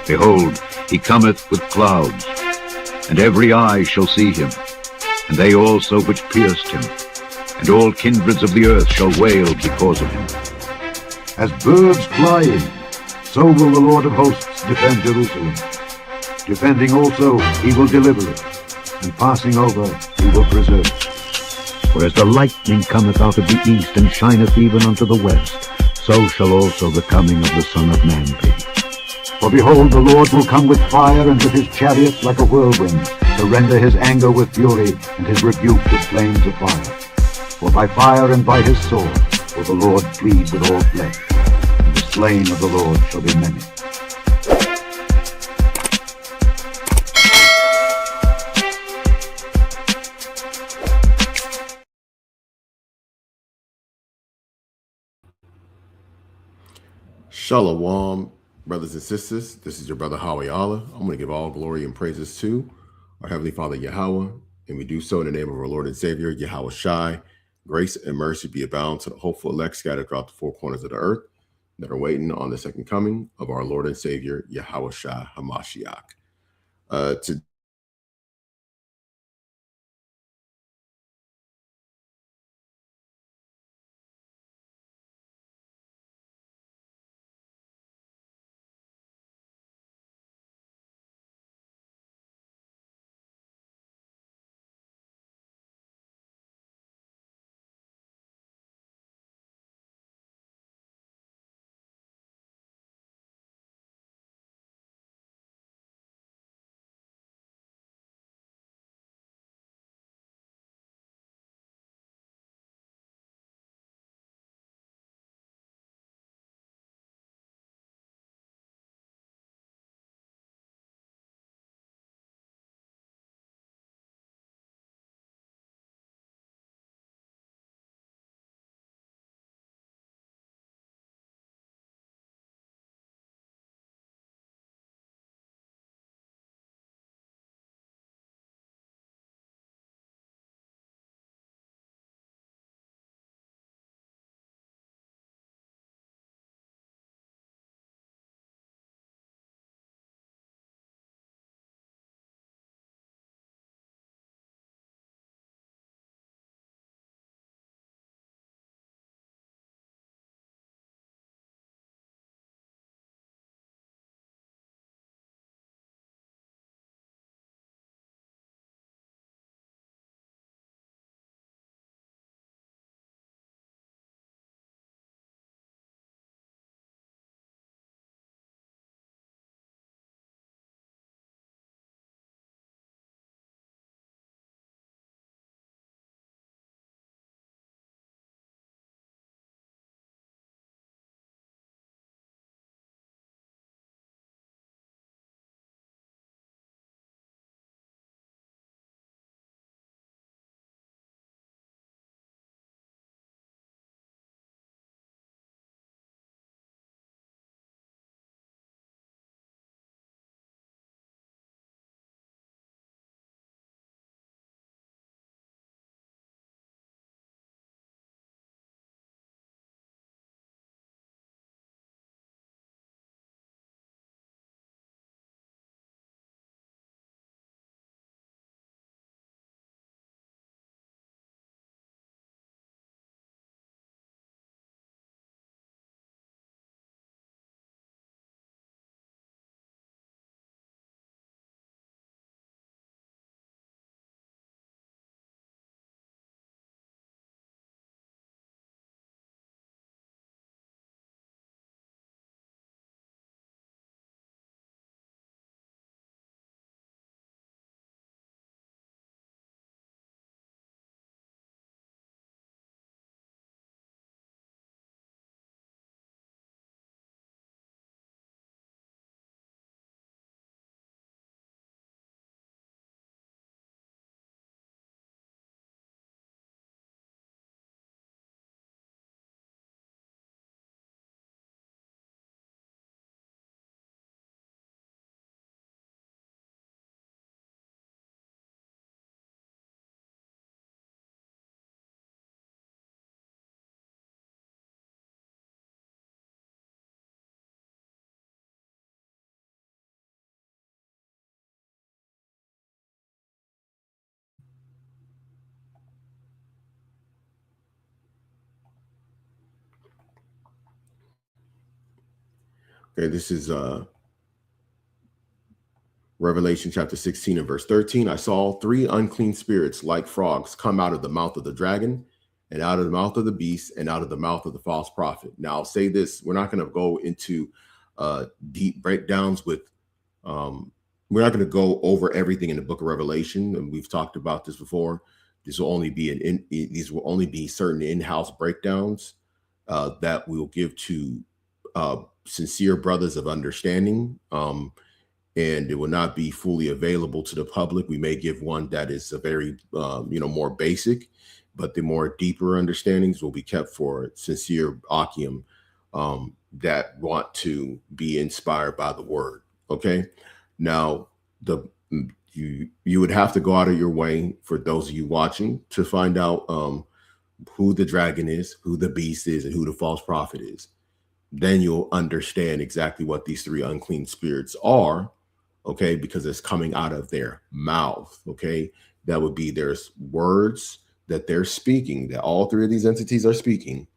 Behold, he cometh with clouds, and every eye shall see him, and they also which pierced him, and all kindreds of the earth shall wail because of him. As birds flying, so will the Lord of hosts defend Jerusalem. Defending also, he will deliver it, and passing over, he will preserve it. For as the lightning cometh out of the east, and shineth even unto the west, so shall also the coming of the Son of Man be. For behold, the Lord will come with fire, and with his chariots like a whirlwind, to render his anger with fury, and his rebuke with flames of fire. For by fire and by his sword will the Lord plead with all flesh, and the slain of the Lord shall be many. Shalom, brothers and sisters. This is your brother Howie Allah. I'm going to give all glory and praises to our Heavenly Father Yahweh, and we do so in the name of our Lord and Savior Yahweh Shai. Grace and mercy be abound to the hopeful elect scattered throughout the four corners of the earth that are waiting on the second coming of our Lord and Savior Yahweh Shai Hamashiach. Okay, this is Revelation chapter 16 and verse 13. I saw 3 unclean spirits like frogs come out of the mouth of the dragon and out of the mouth of the beast and out of the mouth of the false prophet. Now I'll say this, we're not going to go into deep breakdowns with we're not going to go over everything in the book of Revelation, and we've talked about this before. These will only be certain in-house breakdowns that we will give to sincere brothers of understanding, and it will not be fully available to the public. We may give one that is a very more basic, but the more deeper understandings will be kept for sincere Akim that want to be inspired by the word. Okay, now you would have to go out of your way, for those of you watching, to find out who the dragon is, who the beast is, and who the false prophet is. Then you'll understand exactly what these 3 unclean spirits are. Okay, because it's coming out of their mouth. Okay, that would be there's words that they're speaking, that all 3 of these entities are speaking,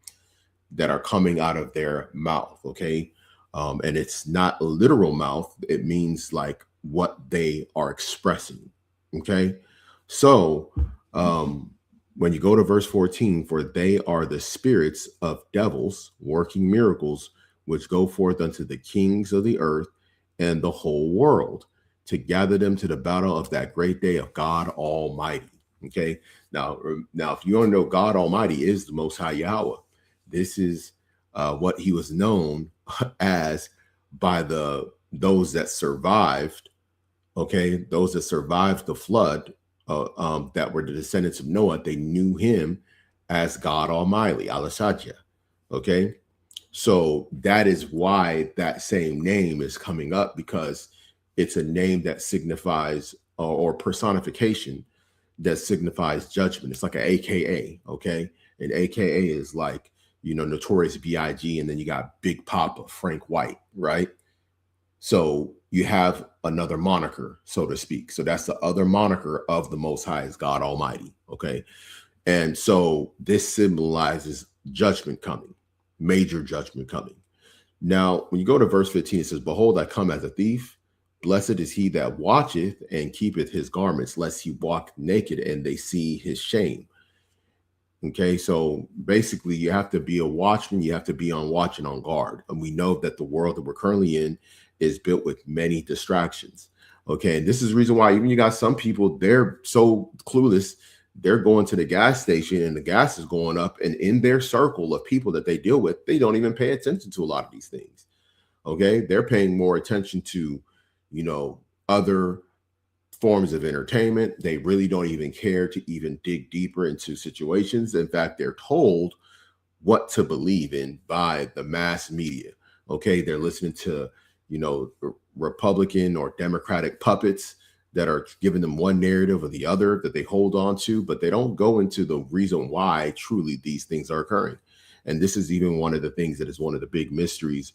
that are coming out of their mouth. Okay, and it's not a literal mouth. It means like what they are expressing. Okay, so when you go to verse 14, for they are the spirits of devils working miracles, which go forth unto the kings of the earth and the whole world, to gather them to the battle of that great day of God Almighty. Okay, now if you don't know, God Almighty is the Most High Yahweh. This is what he was known as by those that survived. Okay, those that survived the flood, that were the descendants of Noah. They knew him as God Almighty, Alashadja. Okay, so that is why that same name is coming up, because it's a name that signifies or personification that signifies judgment. It's like an AKA. Okay, an AKA is like, Notorious B.I.G. and then you got Big Papa Frank White, right? So you have another moniker, so to speak. So that's the other moniker of the Most High, is God Almighty. Okay, and so this symbolizes judgment coming, major judgment coming. Now, when you go to verse 15, it says, behold, I come as a thief. Blessed is he that watcheth and keepeth his garments, lest he walk naked and they see his shame. Okay, so basically you have to be a watchman. You have to be on watch and on guard. And we know that the world that we're currently in is built with many distractions. Okay, and this is the reason why even you got some people, they're so clueless, they're going to the gas station and the gas is going up, and in their circle of people that they deal with, they don't even pay attention to a lot of these things. Okay, they're paying more attention to, other forms of entertainment. They really don't even care to even dig deeper into situations. In fact, they're told what to believe in by the mass media. Okay, they're listening to, Republican or Democratic puppets that are giving them one narrative or the other that they hold on to, but they don't go into the reason why truly these things are occurring. And this is even one of the things that is one of the big mysteries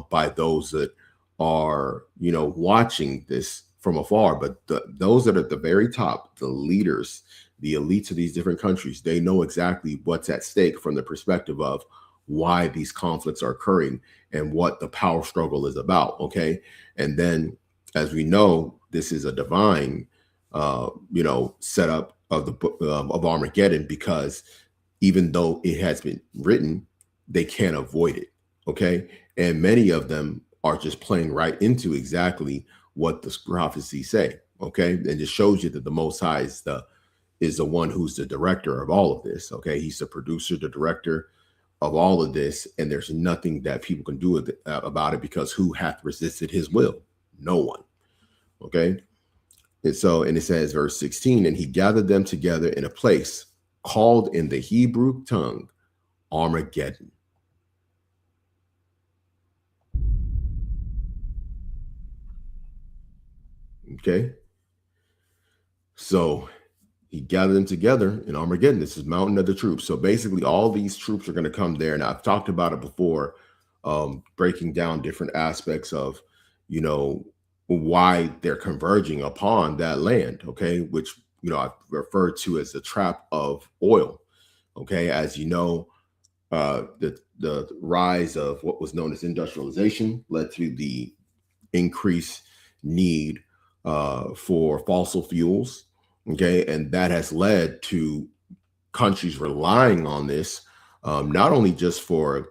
by those that are, watching this from afar. But those that are at the very top, the leaders, the elites of these different countries, they know exactly what's at stake from the perspective of why these conflicts are occurring and what the power struggle is about. Okay, and then, as we know, this is a divine, setup of the book of Armageddon, because even though it has been written, they can't avoid it. Okay, and many of them are just playing right into exactly what the prophecies say. Okay, and it shows you that the Most High is the one who's the director of all of this. Okay, he's the producer, the director of all of this, and there's nothing that people can do about it, because who hath resisted his will? No one. Okay, and it says, verse 16, and he gathered them together in a place called in the Hebrew tongue Armageddon. Okay, so he gathered them together in Armageddon. This is mountain of the troops. So basically all these troops are going to come there. And I've talked about it before, breaking down different aspects of, why they're converging upon that land. Okay, which, I've referred to as the trap of oil. Okay, as you know, the rise of what was known as industrialization led to the increased need for fossil fuels. Okay, and that has led to countries relying on this, not only just for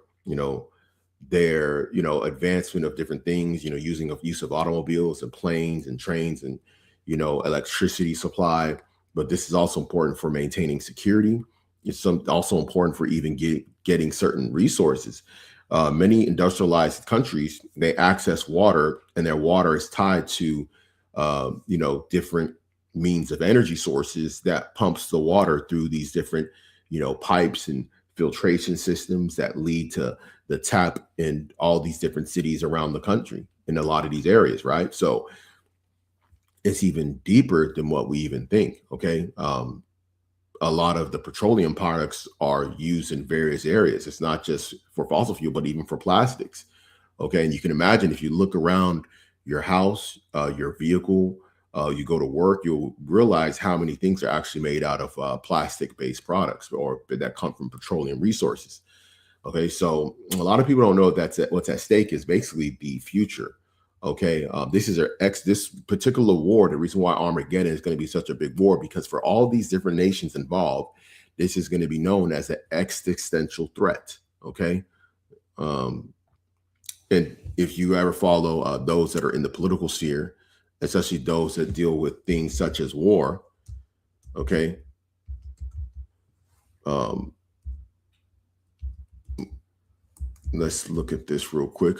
their advancement of different things, use of automobiles and planes and trains and electricity supply, but this is also important for maintaining security. It's also important for even getting certain resources. Many industrialized countries, they access water, and their water is tied to different means of energy sources that pumps the water through these different pipes and filtration systems that lead to the tap in all these different cities around the country in a lot of these areas, right? So it's even deeper than what we even think. Okay. A lot of the petroleum products are used in various areas. It's not just for fossil fuel, but even for plastics. Okay. And you can imagine, if you look around your house, your vehicle, you go to work, you'll realize how many things are actually made out of plastic-based products or that come from petroleum resources. Okay, so a lot of people don't know what's at stake is basically the future. Okay, this particular war. The reason why Armageddon is going to be such a big war, because for all these different nations involved, this is going to be known as an existential threat. Okay, and if you ever follow those that are in the political sphere, especially those that deal with things such as war, okay, let's look at this real quick.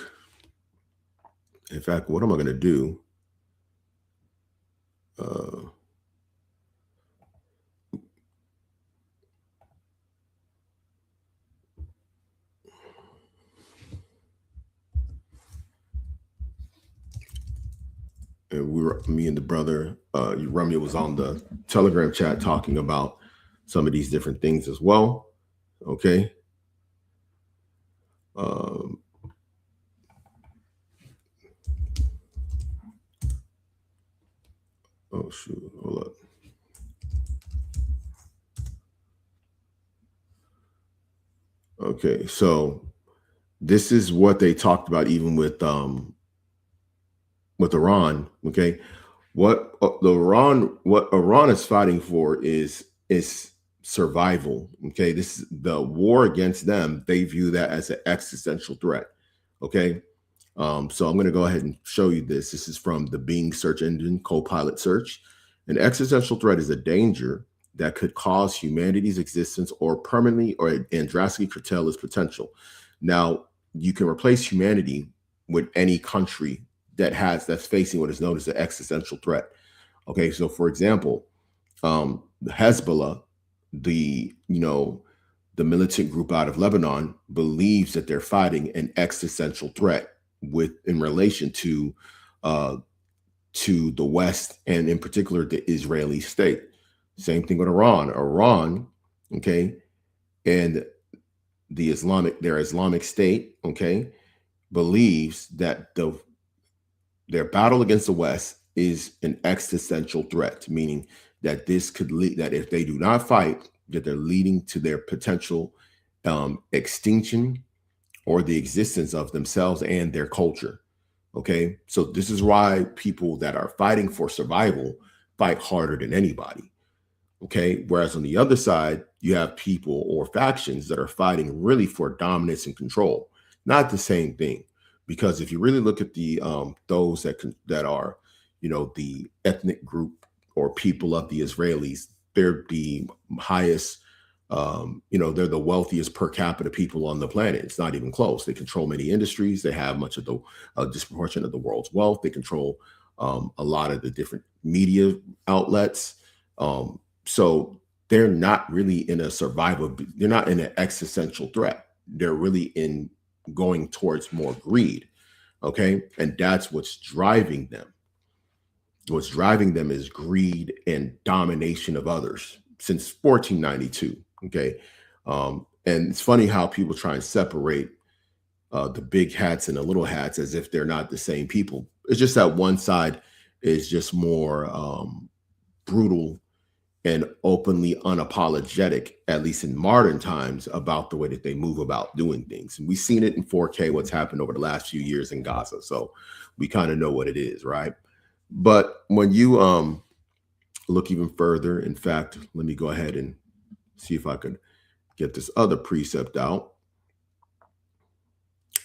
In fact, what am I going to do? And me and the brother, Romeo, was on the Telegram chat talking about some of these different things as well. Okay. Oh shoot, hold up. Okay, so this is what they talked about even with Iran. Okay, what Iran is fighting for is survival. Okay, this is the war against them. They view that as an existential threat. Okay, so I'm going to go ahead and show you this. This is from the Bing search engine, Copilot search. An existential threat is a danger that could cause humanity's existence or permanently and drastically curtail its potential. Now, you can replace humanity with any country that's facing what is known as an existential threat. Okay, so for example, Hezbollah, the militant group out of Lebanon, believes that they're fighting an existential threat in relation to the West, and in particular the Israeli state. Same thing with Iran, okay, and their Islamic State, okay, believes that their battle against the West is an existential threat, meaning that this could lead, that if they do not fight, that they're leading to their potential extinction or the existence of themselves and their culture. Okay, so this is why people that are fighting for survival fight harder than anybody. Okay, whereas on the other side, you have people or factions that are fighting really for dominance and control. Not the same thing, because if you really look at the those that are, the ethnic group or people of the Israelis, they're the highest. They're the wealthiest per capita people on the planet. It's not even close. They control many industries. They have much of the disproportion of the world's wealth. They control a lot of the different media outlets. So they're not really in a survival. They're not in an existential threat. They're really in going towards more greed. Okay. And that's what's driving them. What's driving them is greed and domination of others since 1492. Okay. And it's funny how people try and separate the big hats and the little hats as if they're not the same people. It's just that one side is just more brutal and openly unapologetic, at least in modern times, about the way that they move about doing things. And we've seen it in 4K, what's happened over the last few years in Gaza. So we kind of know what it is, right? But when you look even further, in fact, let me go ahead and see if I could get this other precept out.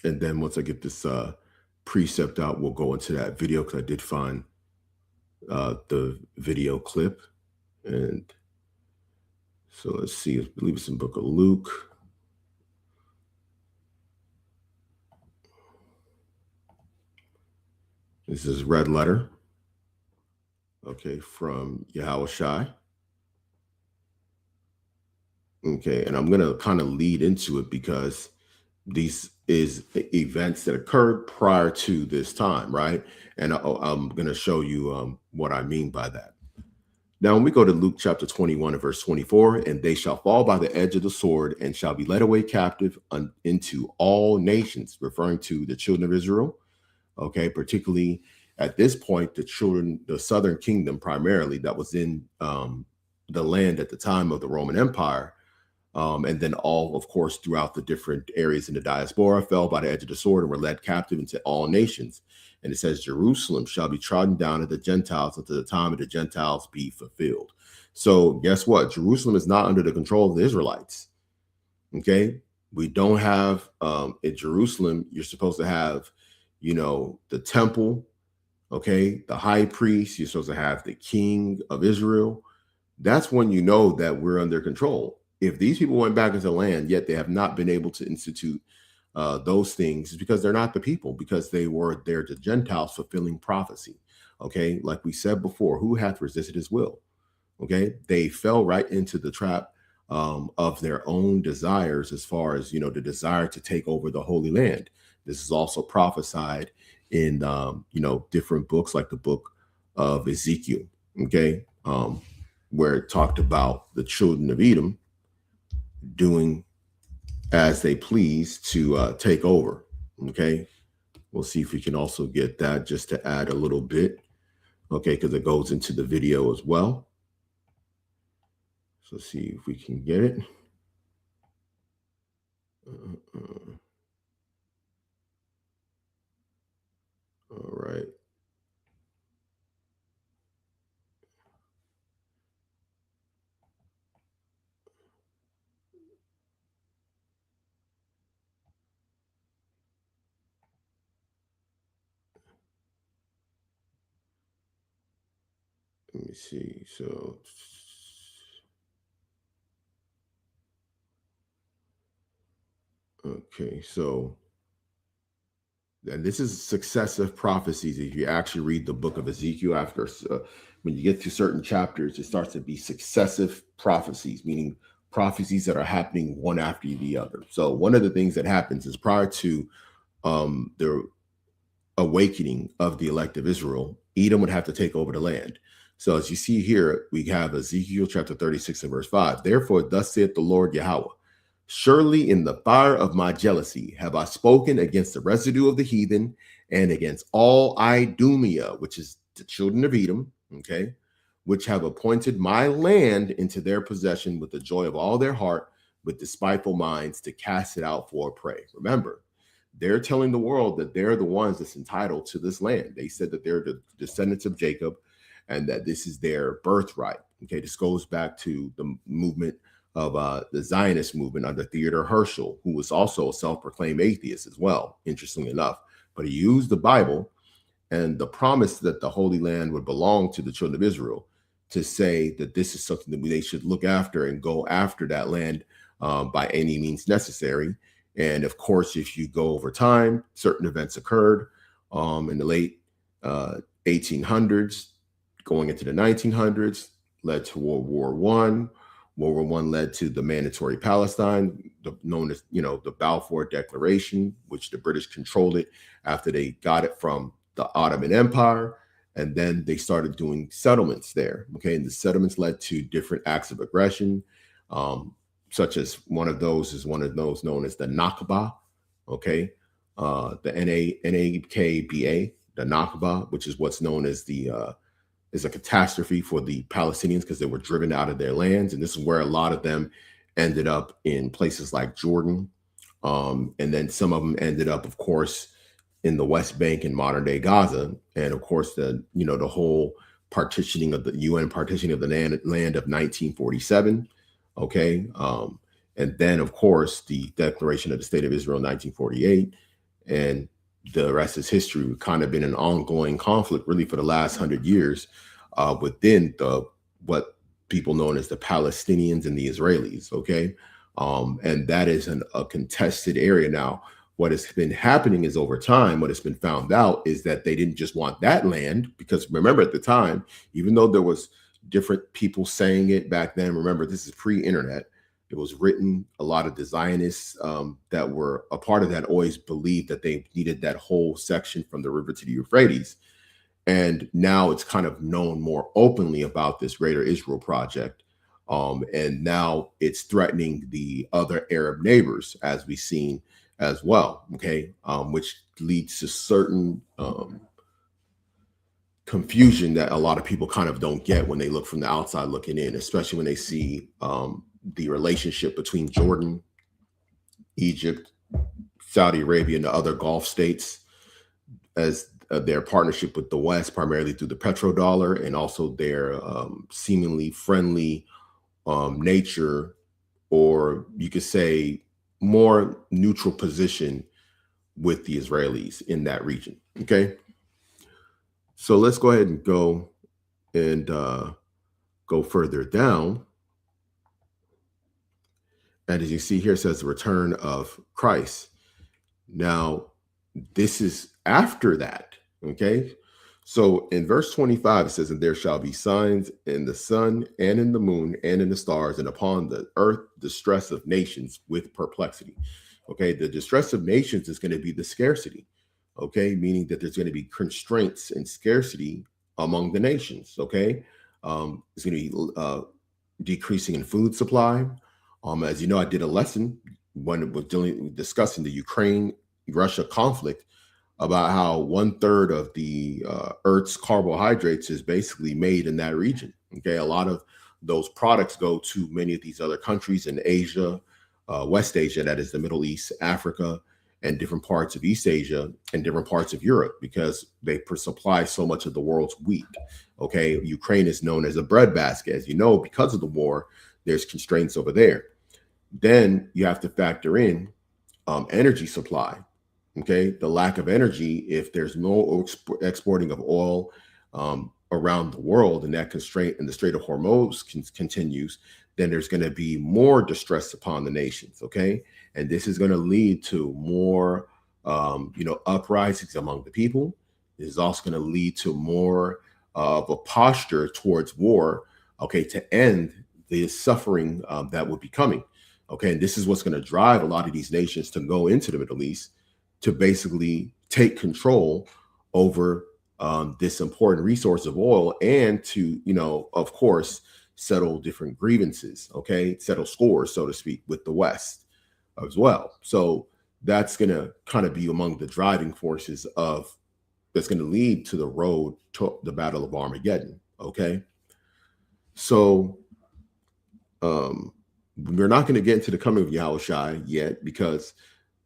And then once I get this precept out, we'll go into that video, because I did find the video clip. And so let's see, I believe it's in Book of Luke. This is red letter, okay, from Yahweh Shai. Okay, and I'm going to kind of lead into it because these is events that occurred prior to this time, right? And I'm going to show you what I mean by that. Now, when we go to Luke chapter 21 and verse 24, and they shall fall by the edge of the sword and shall be led away captive into all nations, referring to the children of Israel. Okay, particularly at this point, the southern kingdom primarily that was in the land at the time of the Roman Empire. And then all, of course, throughout the different areas in the diaspora fell by the edge of the sword and were led captive into all nations. And it says, Jerusalem shall be trodden down of the Gentiles until the time of the Gentiles be fulfilled. So guess what? Jerusalem is not under the control of the Israelites. Okay. We don't have in Jerusalem, you're supposed to have, the temple. Okay. The high priest, you're supposed to have the king of Israel. That's when you know that we're under control. If these people went back into the land, yet they have not been able to institute those things, is because they're not the people, because they were there to Gentiles fulfilling prophecy. Okay, like we said before, who hath resisted his will? Okay, they fell right into the trap of their own desires, as far as the desire to take over the Holy Land. This is also prophesied in different books, like the book of Ezekiel. Okay, where it talked about the children of Edom doing as they please to take over. Okay, we'll see if we can also get that, just to add a little bit. Okay, because it goes into the video as well. So see if we can get it. All right. Let me see. So, okay, so, and this is successive prophecies. If you actually read the book of Ezekiel, after when you get to certain chapters, it starts to be successive prophecies, meaning prophecies that are happening one after the other. So one of the things that happens is, prior to the awakening of the elect of Israel, Edom would have to take over the land. So as you see here, we have Ezekiel chapter 36 and verse 5. Therefore, thus saith the Lord Yahweh, surely in the fire of my jealousy have I spoken against the residue of the heathen and against all Idumea, which is the children of Edom, okay, which have appointed my land into their possession with the joy of all their heart, with despiteful minds, to cast it out for a prey. Remember, they're telling the world that they're the ones that's entitled to this land. They said that they're the descendants of Jacob and that this is their birthright. Okay, this goes back to the movement of the Zionist movement under Theodor Herschel, who was also a self-proclaimed atheist as well, interestingly enough. But he used the Bible and the promise that the Holy Land would belong to the children of Israel to say that this is something that they should look after and go after that land by any means necessary. And of course, if you go over time, certain events occurred in the late 1800s, going into the 1900s, led to World War I. World War I led to the Mandatory Palestine, known as, the Balfour Declaration, which the British controlled it after they got it from the Ottoman Empire. And then they started doing settlements there. Okay, and the settlements led to different acts of aggression, such as one of those known as the Nakba. Okay, the Nakba, the Nakba, which is what's known as the is a catastrophe for the Palestinians because they were driven out of their lands. And this is where a lot of them ended up in places like Jordan. And then some of them ended up, of course, in the West Bank and modern day Gaza. And of course, the whole partitioning of the UN partitioning of the land of 1947. Okay. And then, of course, the declaration of the State of Israel in 1948. And the rest is history. We've kind of been an ongoing conflict really for the last 100 years within what people known as the Palestinians and the Israelis. Okay. And that is a contested area. Now, what has been happening is over time, what has been found out is that they didn't just want that land, because remember at the time, even though there was different people saying it back then, remember this is pre-internet, it was written, a lot of the Zionists that were a part of that always believed that they needed that whole section from the river to the Euphrates. And now it's kind of known more openly about this Greater Israel Project. And now it's threatening the other Arab neighbors, as we've seen as well, okay, which leads to certain confusion that a lot of people kind of don't get when they look from the outside looking in, especially when they see the relationship between Jordan, Egypt, Saudi Arabia, and the other Gulf states as their partnership with the West, primarily through the petrodollar, and also their seemingly friendly nature, or you could say more neutral position with the Israelis in that region. Okay. So let's go ahead and go further down. And as you see here, it says the return of Christ. Now, this is after that. Okay. So in verse 25, it says, and there shall be signs in the sun and in the moon and in the stars, and upon the earth, distress of nations with perplexity. Okay. The distress of nations is going to be the scarcity. Okay. Meaning that there's going to be constraints and scarcity among the nations. Okay. It's going to be decreasing in food supply. As you know, I did a lesson when it was discussing the Ukraine-Russia conflict about how 1/3 of the Earth's carbohydrates is basically made in that region. Okay, a lot of those products go to many of these other countries in Asia, West Asia, that is the Middle East, Africa, and different parts of East Asia and different parts of Europe, because they supply so much of the world's wheat. Okay, Ukraine is known as a breadbasket, as you know, because of the war. There's constraints over there. Then you have to factor in energy supply. Okay, the lack of energy, if there's no exporting of oil around the world, and that constraint in the Strait of Hormuz continues, then there's going to be more distress upon the nations. Okay, and this is going to lead to more, uprisings among the people. This is also going to lead to more of a posture towards war. Okay, to end the suffering that would be coming. Okay, and this is what's going to drive a lot of these nations to go into the Middle East, to basically take control over this important resource of oil, and to, of course, settle different grievances, okay, settle scores, so to speak, with the West as well. So that's going to kind of be among the driving forces that's going to lead to the road to the Battle of Armageddon, okay? So we're not going to get into the coming of Yahushua yet, because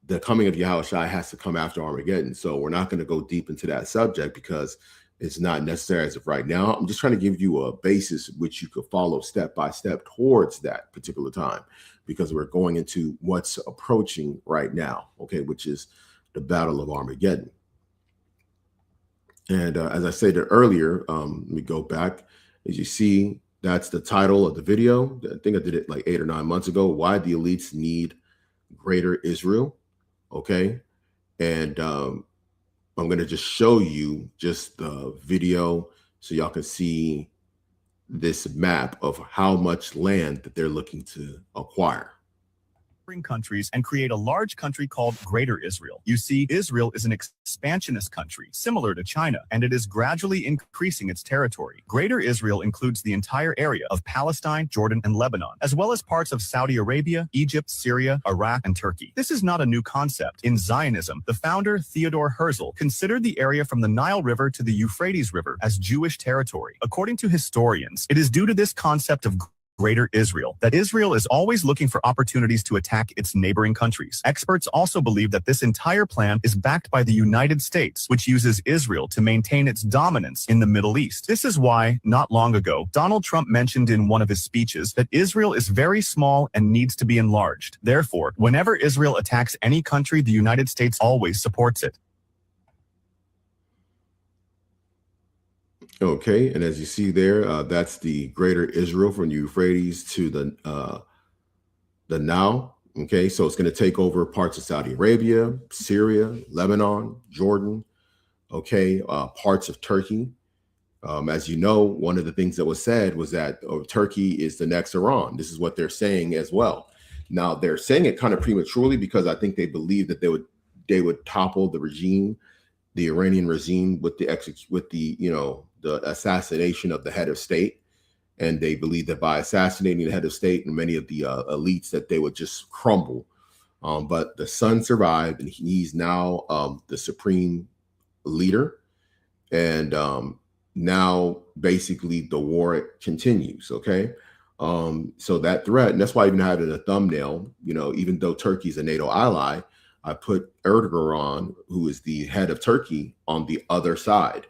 the coming of Yahushua has to come after Armageddon. So we're not going to go deep into that subject because it's not necessary as of right now. I'm just trying to give you a basis which you could follow step by step towards that particular time, because we're going into what's approaching right now, okay, which is the Battle of Armageddon. And as I stated earlier, let me go back. As you see, that's the title of the video. I think I did it like 8 or 9 months ago. Why the elites need Greater Israel. Okay. And I'm going to just show you just the video so y'all can see this map of how much land that they're looking to acquire. countries and create a large country called Greater Israel. You see, Israel is an expansionist country, similar to China, and it is gradually increasing its territory. Greater Israel includes the entire area of Palestine, Jordan, and Lebanon, as well as parts of Saudi Arabia, Egypt, Syria, Iraq, and Turkey. This is not a new concept. In Zionism, the founder Theodor Herzl considered the area from the Nile River to the Euphrates River as Jewish territory. According to historians, it is due to this concept of Greater Israel that Israel is always looking for opportunities to attack its neighboring countries. Experts also believe that this entire plan is backed by the United States, which uses Israel to maintain its dominance in the Middle East. This is why, not long ago, Donald Trump mentioned in one of his speeches that Israel is very small and needs to be enlarged. Therefore, whenever Israel attacks any country, the United States always supports it. Okay, and as you see there, that's the Greater Israel from the Euphrates to the Nile. Okay, so it's going to take over parts of Saudi Arabia, Syria, Lebanon, Jordan. Okay, parts of Turkey. As you know, one of the things that was said was that Turkey is the next Iran. This is what they're saying as well. Now they're saying it kind of prematurely because I think they believe that they would topple the regime, the Iranian regime, with the assassination of the head of state. And they believe that by assassinating the head of state and many of the elites that they would just crumble. But the son survived, and he's now the supreme leader. And now basically the war continues. Okay. So that threat, and that's why I even had it in a thumbnail, even though Turkey's a NATO ally, I put Erdogan, who is the head of Turkey, on the other side.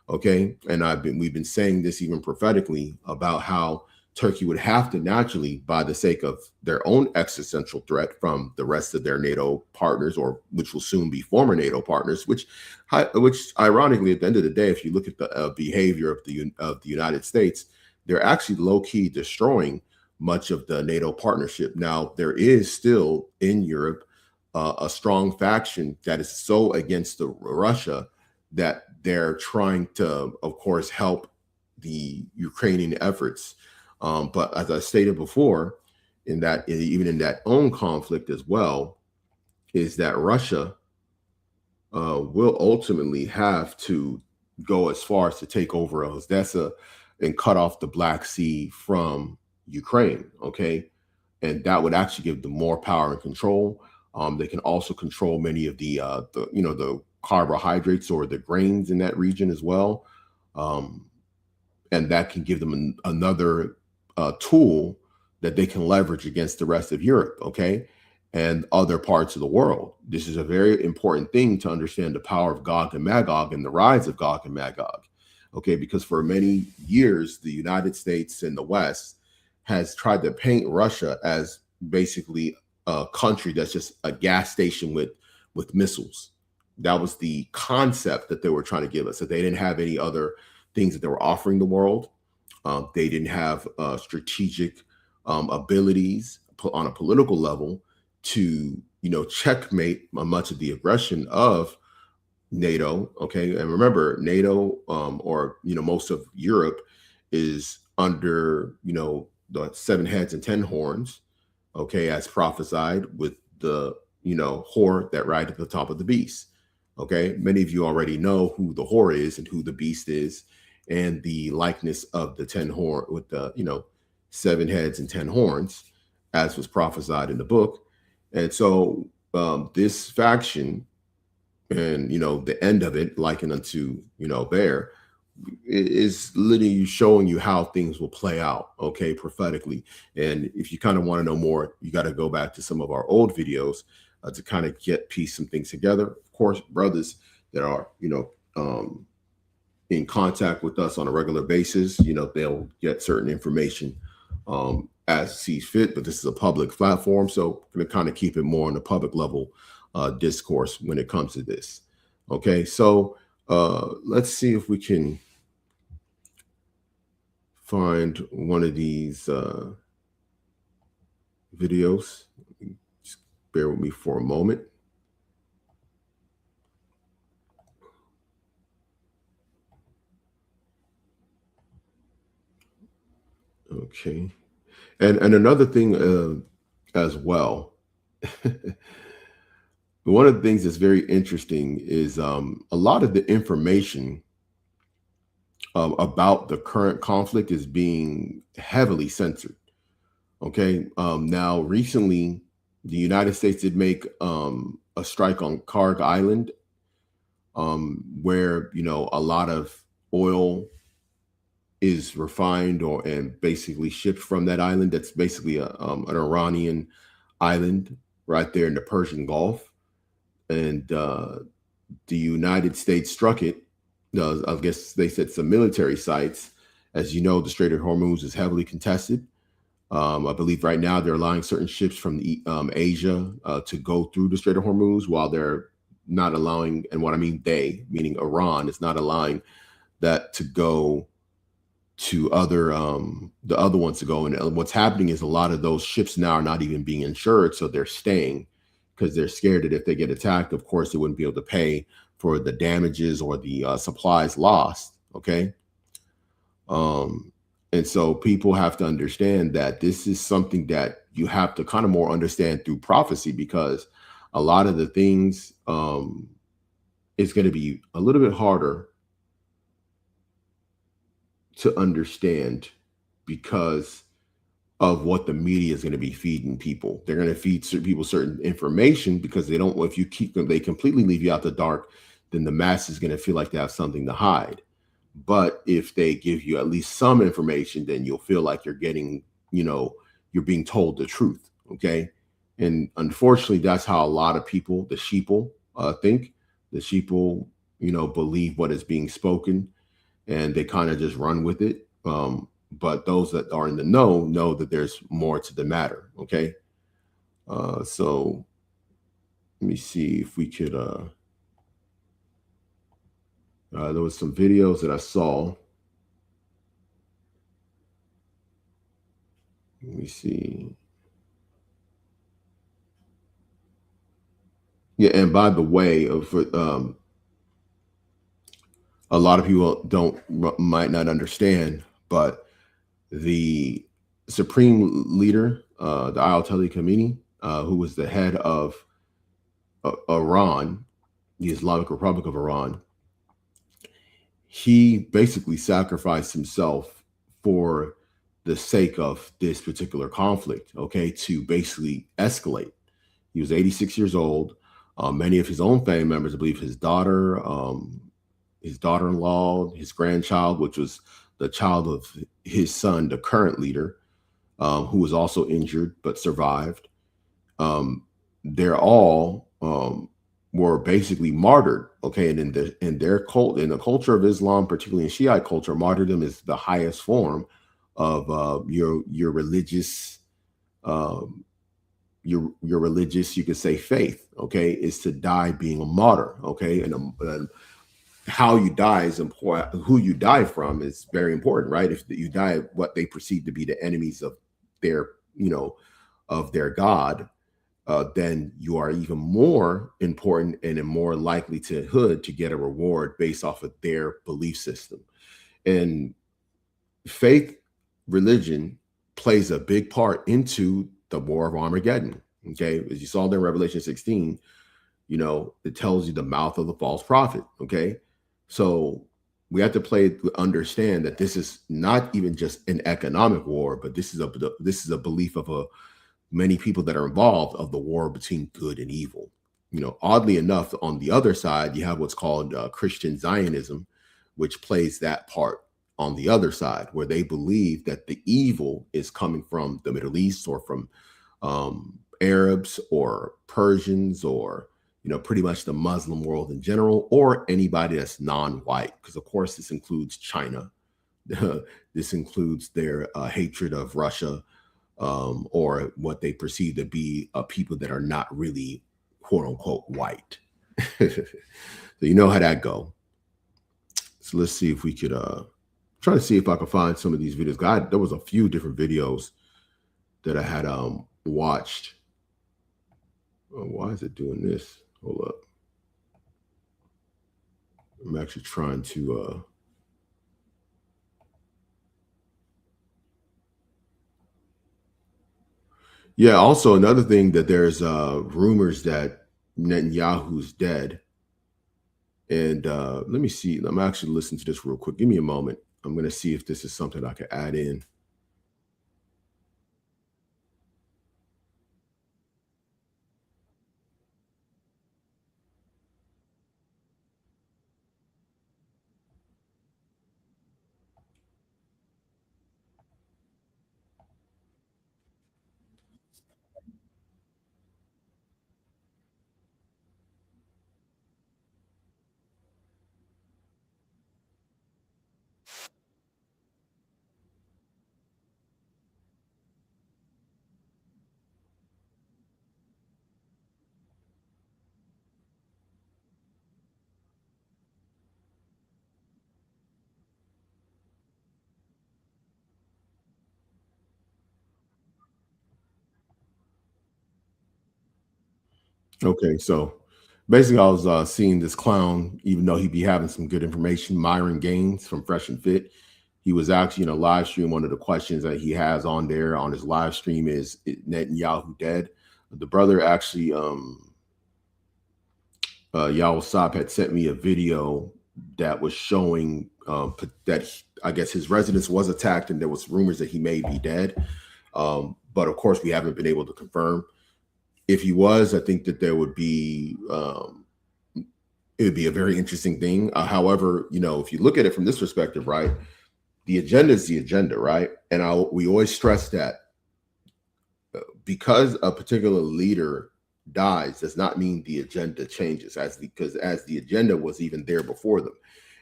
Okay. And we've been saying this even prophetically about how Turkey would have to naturally, by the sake of their own existential threat from the rest of their NATO partners, or which will soon be former NATO partners, which ironically, at the end of the day, if you look at the behavior of the United States, they're actually low key destroying much of the NATO partnership. Now, there is still in Europe a strong faction that is so against Russia that they're trying to, of course, help the Ukrainian efforts. But as I stated before, even in that own conflict as well, is that Russia will ultimately have to go as far as to take over Odessa and cut off the Black Sea from Ukraine. Okay, and that would actually give them more power and control. They can also control many of the carbohydrates or the grains in that region as well. And that can give them another tool that they can leverage against the rest of Europe, okay, and other parts of the world. This is a very important thing to understand the power of Gog and Magog and the rise of Gog and Magog, okay, because for many years, the United States and the West has tried to paint Russia as basically a country that's just a gas station with missiles. That was the concept that they were trying to give us, that they didn't have any other things that they were offering the world. They didn't have strategic abilities on a political level to, checkmate much of the aggression of NATO. Okay, and remember, NATO or most of Europe is under the 7 heads and 10 horns. Okay, as prophesied, with the whore that ride at the top of the beast. Okay, many of you already know who the whore is and who the beast is, and the likeness of the 10 horn with the 7 heads and 10 horns, as was prophesied in the book. And so this faction, and the end of it, likened unto bear, is literally showing you how things will play out, okay, prophetically. And if you kind of want to know more, you got to go back to some of our old videos to kind of piece some things together. Of course, brothers that are in contact with us on a regular basis, they'll get certain information as sees fit, but this is a public platform, so I'm going to kind of keep it more on the public level discourse when it comes to this. Okay, so let's see if we can find one of these videos. Just bear with me for a moment. Okay, and another thing as well One of the things that's very interesting is a lot of the information about the current conflict is being heavily censored. Okay. Now, recently, the United States did make a strike on Karg Island, where, you know, a lot of oil is refined and basically shipped from that island. That's basically an Iranian island right there in the Persian Gulf. And the United States struck it. I guess they said some military sites. As you know, the Strait of Hormuz is heavily contested. I believe right now they're allowing certain ships from Asia to go through the Strait of Hormuz, while they're not allowing, and what I mean they, meaning Iran, is not allowing that to go to the other ones to go. And what's happening is a lot of those ships now are not even being insured, so they're staying because they're scared that if they get attacked, of course, they wouldn't be able to pay for the damages or the supplies lost. Okay. And so people have to understand that this is something that you have to kind of more understand through prophecy, because a lot of the things is going to be a little bit harder to understand because of what the media is going to be feeding people. They're going to feed people certain information because they don't, if you keep them, they completely leave you out the dark, then the mass is going to feel like they have something to hide. But if they give you at least some information, then you'll feel like you're getting, you know, you're being told the truth. Okay. And unfortunately, that's how a lot of people, the sheeple, think. The sheeple, you know, believe what is being spoken and they kind of just run with it. But those that are in the know that there's more to the matter. Okay. So let me see if we could, there was some videos that I saw. Let me see. Yeah, and by the way, a lot of people might not understand, but the supreme leader, the Ayatollah Khamenei, who was the head of Iran, the Islamic Republic of Iran, he basically sacrificed himself for the sake of this particular conflict, okay, to basically escalate. He was 86 years old. Many of his own family members, I believe his daughter, his daughter-in-law, his grandchild, which was the child of his son, the current leader, who was also injured but survived. They're all were basically martyred. Okay, and in their cult, in the culture of Islam, particularly in Shiite culture, martyrdom is the highest form of your religious, your religious, you could say, faith. Okay, is to die being a martyr. Okay, and how you die is important. Who you die from is very important, right? If you die what they perceive to be the enemies of their, you know, of their God, then you are even more important and more likely to get a reward based off of their belief system. And faith, religion plays a big part into the war of Armageddon. Okay, as you saw there in Revelation 16, you know, it tells you the mouth of the false prophet. Okay, so we have to understand that this is not even just an economic war, but this is a belief of many people that are involved of the war between good and evil. You know, oddly enough, on the other side, you have what's called Christian Zionism, which plays that part on the other side, where they believe that the evil is coming from the Middle East or from Arabs or Persians or, you know, pretty much the Muslim world in general, or anybody that's non-white, because of course this includes China. This includes their hatred of Russia, or what they perceive to be people that are not really quote unquote white. So you know how that go. So let's see if we could try to see if I can find some of these videos. There was a few different videos that I had watched. Oh, why is it doing this? Hold up. I'm actually trying to Yeah. Also, another thing that there's rumors that Netanyahu's dead. And let me see. I'm actually listening to this real quick. Give me a moment. I'm going to see if this is something I can add in. Okay, so basically, I was seeing this clown, even though he be having some good information. Myron Gaines from Fresh and Fit, he was actually in a live stream. One of the questions that he has on there on his live stream is Netanyahu dead? The brother actually, Yao Saab had sent me a video that was showing I guess his residence was attacked, and there was rumors that he may be dead. But of course, we haven't been able to confirm. If he was, I think that there would be it would be a very interesting thing. However, if you look at it from this perspective, right, the agenda is the agenda, right? And we always stress that because a particular leader dies does not mean the agenda changes, because the agenda was even there before them.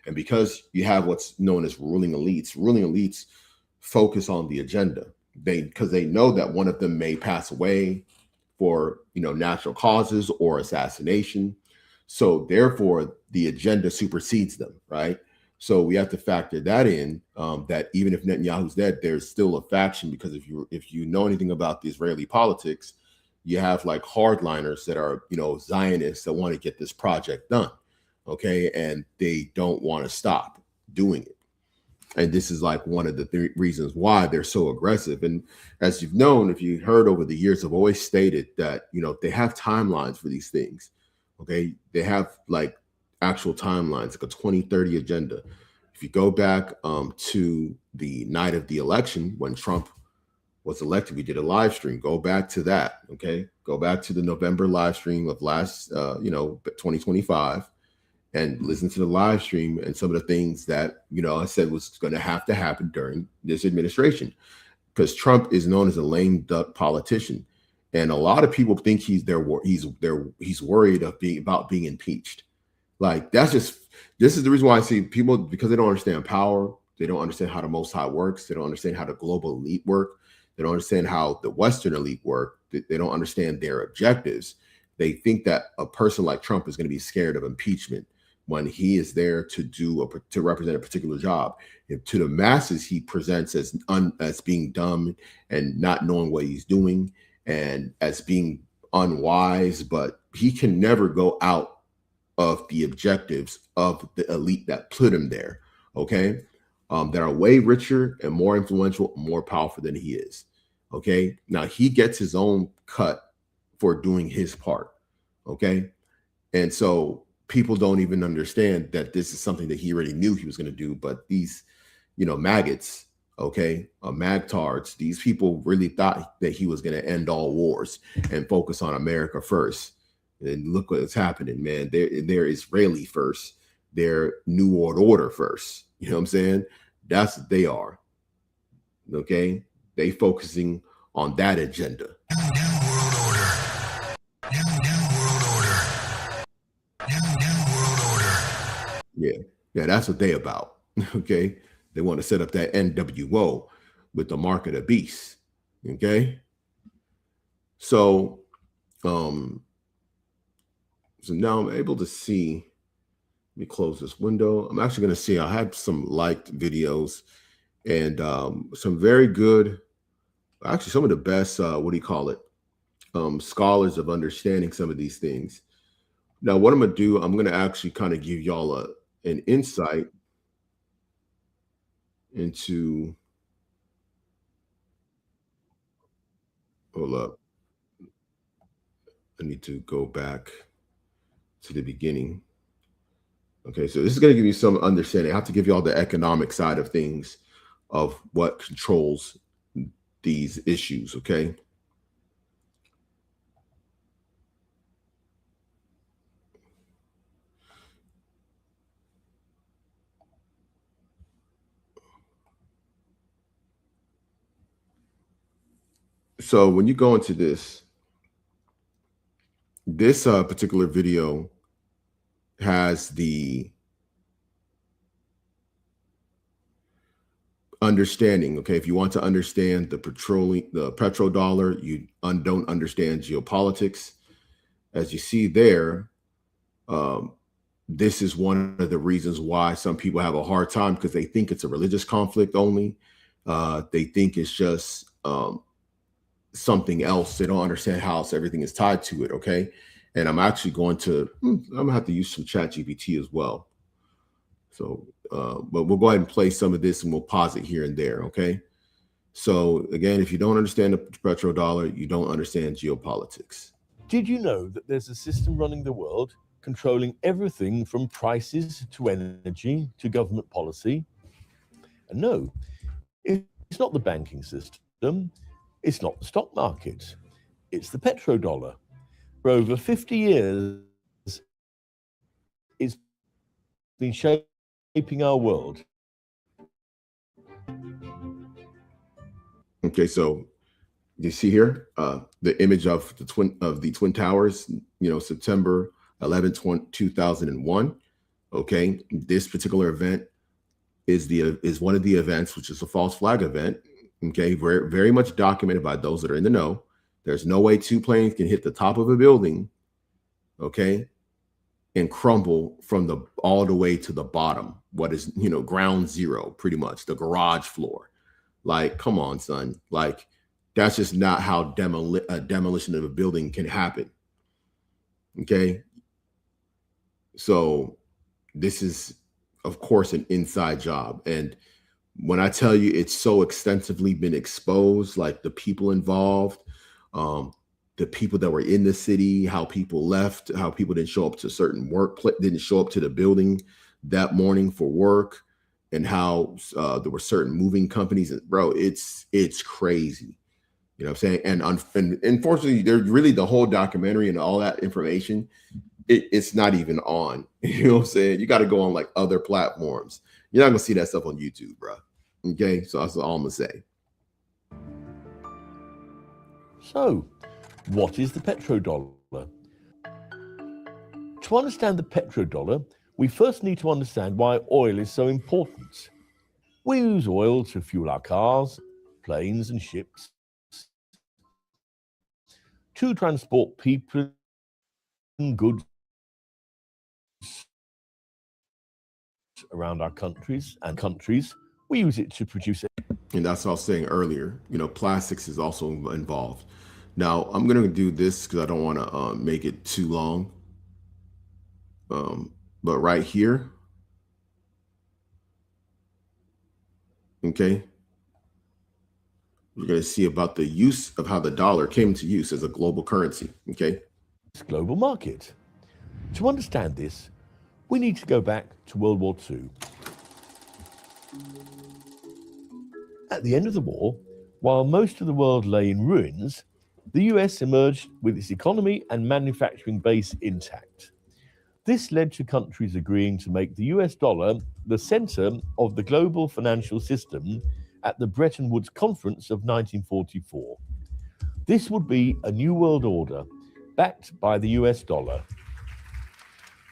And because you have what's known as ruling elites focus on the agenda. Because they know that one of them may pass away for natural causes or assassination. So therefore, the agenda supersedes them, right? So we have to factor that in. That even if Netanyahu's dead, there's still a faction, because if you know anything about the Israeli politics, you have like hardliners that are Zionists that want to get this project done, okay, and they don't want to stop doing it. And this is like one of the reasons why they're so aggressive. And as you've known, if you heard over the years, I've always stated that, they have timelines for these things. Okay. They have like actual timelines, like a 2030 agenda. If you go back to the night of the election, when Trump was elected, we did a live stream. Go back to that. Okay. Go back to the November live stream of last, 2025. And listen to the live stream and some of the things that I said was going to happen during this administration, because Trump is known as a lame duck politician, and a lot of people think he's worried about being impeached. Like this is the reason why I see people, because they don't understand power, they don't understand how the Most High works, they don't understand how the global elite work, they don't understand how the Western elite work, they don't understand their objectives. They think that a person like Trump is going to be scared of impeachment, when he is there to represent a particular job. To the masses, he presents as being dumb and not knowing what he's doing, and as being unwise. But he can never go out of the objectives of the elite that put him there. Okay, that are way richer and more influential, more powerful than he is. Okay, now he gets his own cut for doing his part. Okay, and so people don't even understand that this is something that he already knew he was going to do. But these, maggots, okay, magtards, these people really thought that he was going to end all wars and focus on America first. And look what's happening, man. They're Israeli first. They're New World Order first. You know what I'm saying? That's what they are. Okay? They focusing on that agenda. Yeah, that's what they about. Okay, they want to set up that NWO with the mark of the beast. Okay, so so now I'm able to see. Let me close this window. I'm actually going to see. I had some liked videos and some very good, actually some of the best. What do you call it? Scholars of understanding some of these things. Now, what I'm going to do, I'm going to actually kind of give y'all an insight into, hold up. I need to go back to the beginning. Okay, so this is going to give you some understanding. I have to give you all the economic side of things of what controls these issues, okay? So when you go into this particular video has the understanding. Okay, if you want to understand the petrodollar, you don't understand geopolitics. As you see there, this is one of the reasons why some people have a hard time, because they think it's a religious conflict only. They think it's just something else. They don't understand how everything is tied to it. Okay, and I'm actually going to I'm gonna have to use some ChatGPT as well. So, but we'll go ahead and play some of this and we'll pause it here and there. Okay. So again, if you don't understand the petrodollar, you don't understand geopolitics. Did you know that there's a system running the world, controlling everything from prices to energy to government policy? And no, it's not the banking system. It's not the stock market. It's the petrodollar. For over 50 years, it's been shaping our world. Okay, so you see here the image of the Twin Towers, September 11th, 2001. Okay, this particular event is one of the events, which is a false flag event. Okay, very, very much documented by those that are in the know. There's no way two planes can hit the top of a building, okay, and crumble from all the way to the bottom. What is, ground zero, pretty much, the garage floor. Like, come on, son. Like, that's just not how a demolition of a building can happen. Okay. So this is, of course, an inside job. And when I tell you it's so extensively been exposed, like the people involved, the people that were in the city, how people left, how people didn't show up to certain work, didn't show up to the building that morning for work, and how there were certain moving companies. Bro, it's crazy. You know what I'm saying? And unfortunately, there's really the whole documentary and all that information, it's not even on. You know what I'm saying? You got to go on like other platforms. You're not going to see that stuff on YouTube, bro. Okay? So that's all I'm going to say. So, what is the petrodollar? To understand the petrodollar, we first need to understand why oil is so important. We use oil to fuel our cars, planes, and ships, to transport people and goods around our countries. We use it to produce it. And that's what I was saying earlier. Plastics is also involved. Now, I'm going to do this because I don't want to make it too long. But right here, okay, we're going to see about the use of how the dollar came to use as a global currency, okay? This global market. To understand this, we need to go back to World War II. At the end of the war, while most of the world lay in ruins, the US emerged with its economy and manufacturing base intact. This led to countries agreeing to make the US dollar the center of the global financial system at the Bretton Woods Conference of 1944. This would be a new world order backed by the US dollar.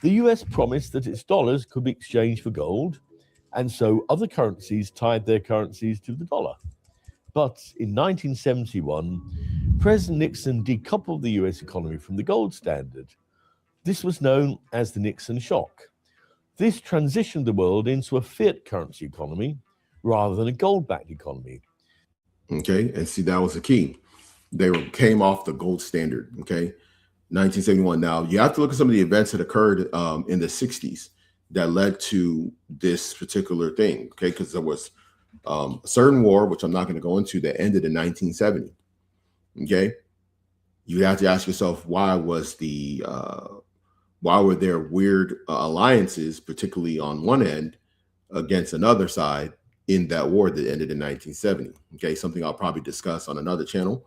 The US promised that its dollars could be exchanged for gold, and so other currencies tied their currencies to the dollar. But in 1971, President Nixon decoupled the US economy from the gold standard. This was known as the Nixon shock. This transitioned the world into a fiat currency economy rather than a gold-backed economy. Okay, and see, that was the key. They came off the gold standard, okay? 1971. Now, you have to look at some of the events that occurred in the 60s that led to this particular thing, okay? Because there was a certain war, which I'm not going to go into, that ended in 1970, okay? you have to ask yourself, why were there weird alliances, particularly on one end against another side in that war that ended in 1970? Okay, something I'll probably discuss on another channel.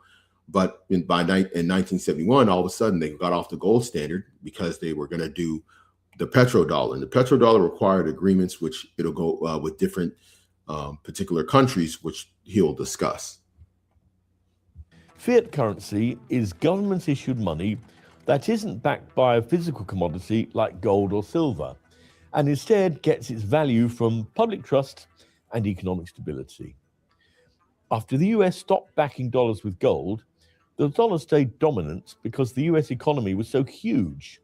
But in 1971, all of a sudden they got off the gold standard because they were going to do the petrodollar. And the petrodollar required agreements, which it'll go with different particular countries, which he'll discuss. Fiat currency is government-issued money that isn't backed by a physical commodity like gold or silver, and instead gets its value from public trust and economic stability. After the US stopped backing dollars with gold, the dollar stayed dominant because the US economy was so huge,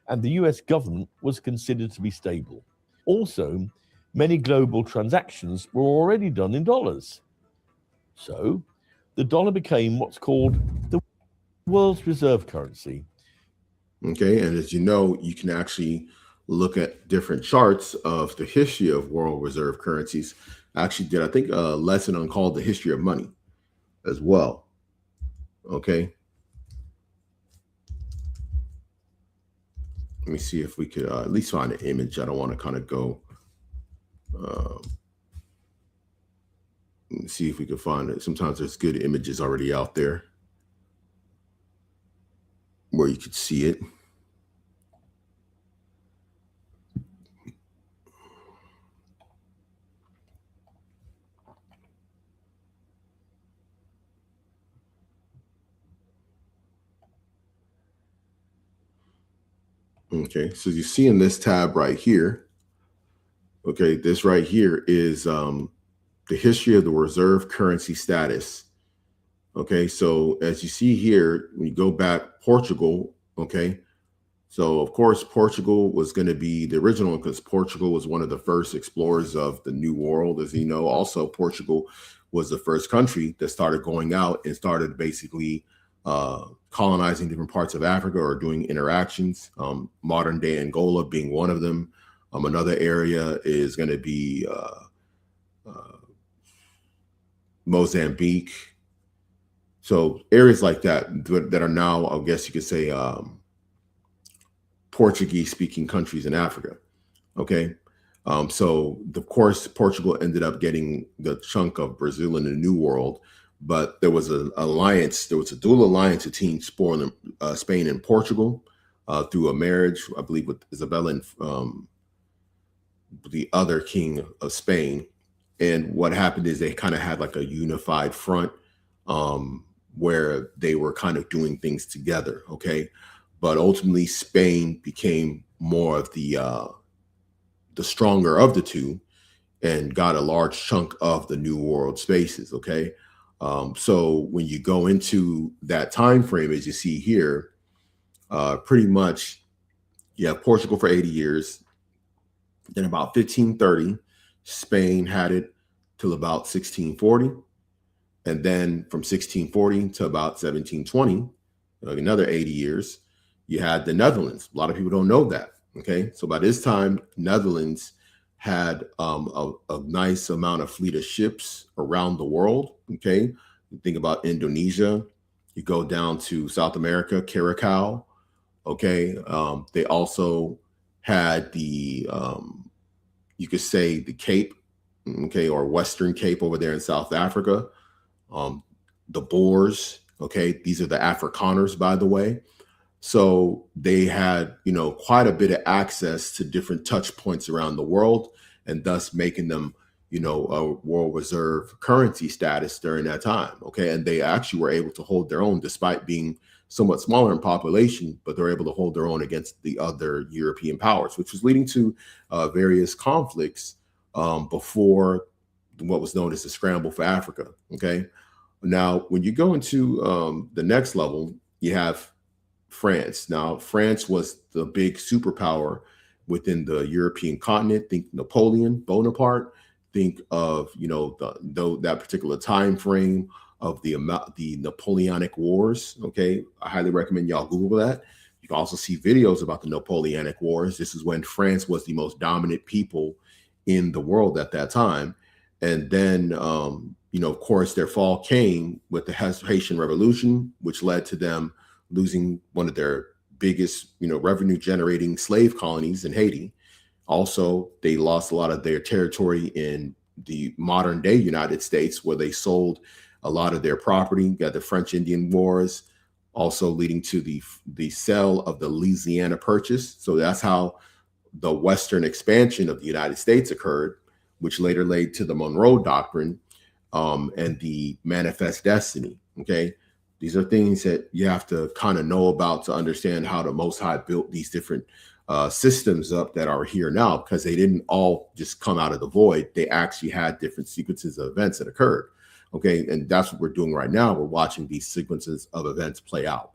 and the US government was considered to be stable. Also, many global transactions were already done in dollars. So, the dollar became what's called the world's reserve currency. Okay, and as you know, you can actually look at different charts of the history of world reserve currencies. I actually did, I think, a lesson on called The History of Money as well. Okay. Let me see if we could at least find an image. I don't want to kind of go see if we can find it. Sometimes there's good images already out there where you could see it. Okay, so you see in this tab right here, okay, this right here is the history of the reserve currency status. Okay, so as you see here, when you go back, Portugal, okay, so of course, Portugal was going to be the original because Portugal was one of the first explorers of the New World. As you know, also Portugal was the first country that started going out and started basically colonizing different parts of Africa or doing interactions, modern day Angola being one of them. Another area is going to be Mozambique. So areas like that that are now, I guess you could say, Portuguese speaking countries in Africa. Okay. So of course, Portugal ended up getting the chunk of Brazil in the New World, but there was an alliance. There was a dual alliance between Spain and Portugal through a marriage, I believe, with Isabella and the other king of Spain. And what happened is they kind of had like a unified front where they were kind of doing things together. Okay. But ultimately, Spain became more of the stronger of the two and got a large chunk of the New World spaces. Okay. So when you go into that time frame, as you see here, pretty much you have Portugal for 80 years. Then about 1530, Spain had it till about 1640. And then from 1640 to about 1720, like another 80 years, you had the Netherlands. A lot of people don't know that. Okay. So by this time, Netherlands had a nice amount of fleet of ships around the world. Okay. You think about Indonesia, you go down to South America, Curacao. Okay. They also had the, you could say the Cape, okay, or Western Cape over there in South Africa. The Boers, okay, these are the Afrikaners, by the way. So they had, you know, quite a bit of access to different touch points around the world, and thus making them, you know, a world reserve currency status during that time. Okay. And they actually were able to hold their own despite being somewhat smaller in population, but they're able to hold their own against the other European powers, which was leading to various conflicts before what was known as the scramble for Africa. Okay. Now, when you go into the next level, you have France. Now, France was the big superpower within the European continent. Think Napoleon Bonaparte. Think of, you know, that particular time frame of the Napoleonic Wars. Okay, I highly recommend y'all Google that. You can also see videos about the Napoleonic Wars. This is when France was the most dominant people in the world at that time. And then, you know, of course, their fall came with the Haitian Revolution, which led to them losing one of their biggest, revenue generating slave colonies in Haiti. Also, they lost a lot of their territory in the modern day United States, where they sold a lot of their property. You got the French Indian Wars, also leading to the sale of the Louisiana Purchase. So that's how the Western expansion of the United States occurred, which later led to the Monroe Doctrine and the Manifest Destiny. Okay, these are things that you have to kind of know about to understand how the Most High built these different systems up that are here now, because they didn't all just come out of the void. They actually had different sequences of events that occurred. Okay, and that's what we're doing right now. We're watching these sequences of events play out.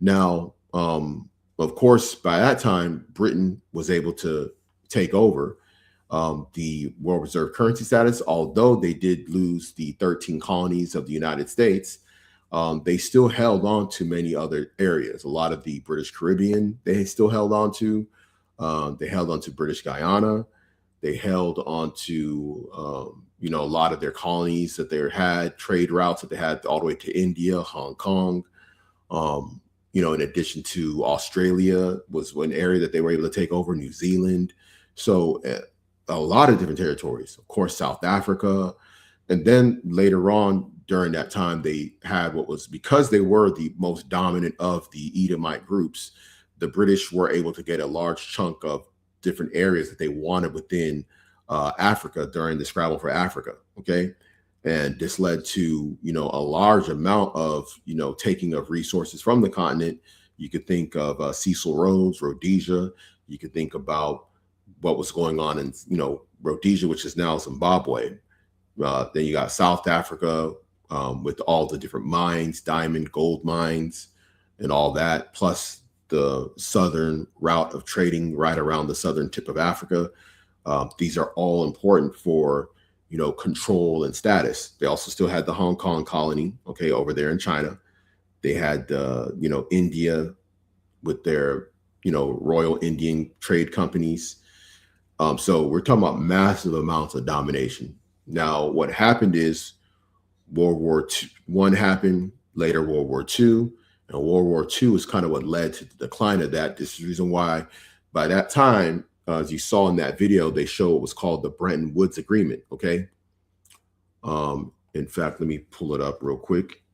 Now, of course, by that time, Britain was able to take over the world reserve currency status. Although they did lose the 13 colonies of the United States, they still held on to many other areas. A lot of the British Caribbean, they still held on to. They held on to British Guyana. They held on to, a lot of their colonies that they had, trade routes that they had all the way to India, Hong Kong. In addition to Australia was one area that they were able to take over, New Zealand. So a lot of different territories, of course, South Africa. And then later on during that time, they had because they were the most dominant of the Edomite groups, the British were able to get a large chunk of different areas that they wanted within Africa during the scramble for Africa. Okay. And this led to, a large amount of, taking of resources from the continent. You could think of Cecil Rhodes, Rhodesia. You could think about what was going on in, Rhodesia, which is now Zimbabwe. Then you got South Africa with all the different mines, diamond, gold mines, and all that, plus the southern route of trading right around the southern tip of Africa. These are all important for, control and status. They also still had the Hong Kong colony, okay, over there in China. They had, India with their, Royal Indian trade companies. So we're talking about massive amounts of domination. Now, what happened is World War I happened, later World War II, and World War II is kind of what led to the decline of that. This is the reason why by that time, as you saw in that video, they show what was called the Bretton Woods Agreement, okay? In fact, let me pull it up real quick.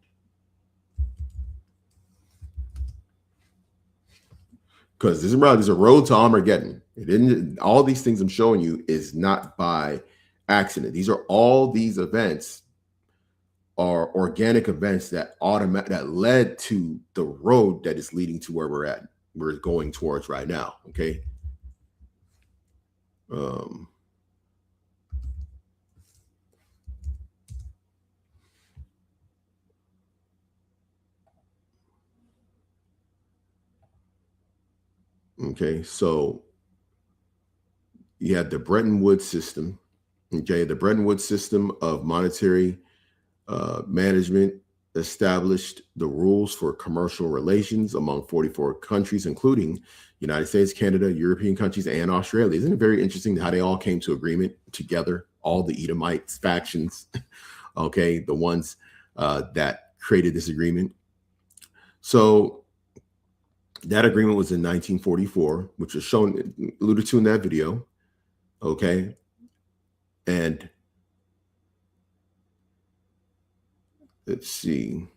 Because this is a road to Armageddon. All these things I'm showing you is not by accident. These events are organic events that led to the road that is leading to where we're going towards right now. Okay. Okay, so you had the Bretton Woods system. Okay, the Bretton Woods system of monetary management established the rules for commercial relations among 44 countries, including United States, Canada, European countries, and Australia. Isn't it very interesting how they all came to agreement together, all the Edomite factions, okay, the ones that created this agreement. So that agreement was in 1944, which was alluded to in that video, okay? And let's see.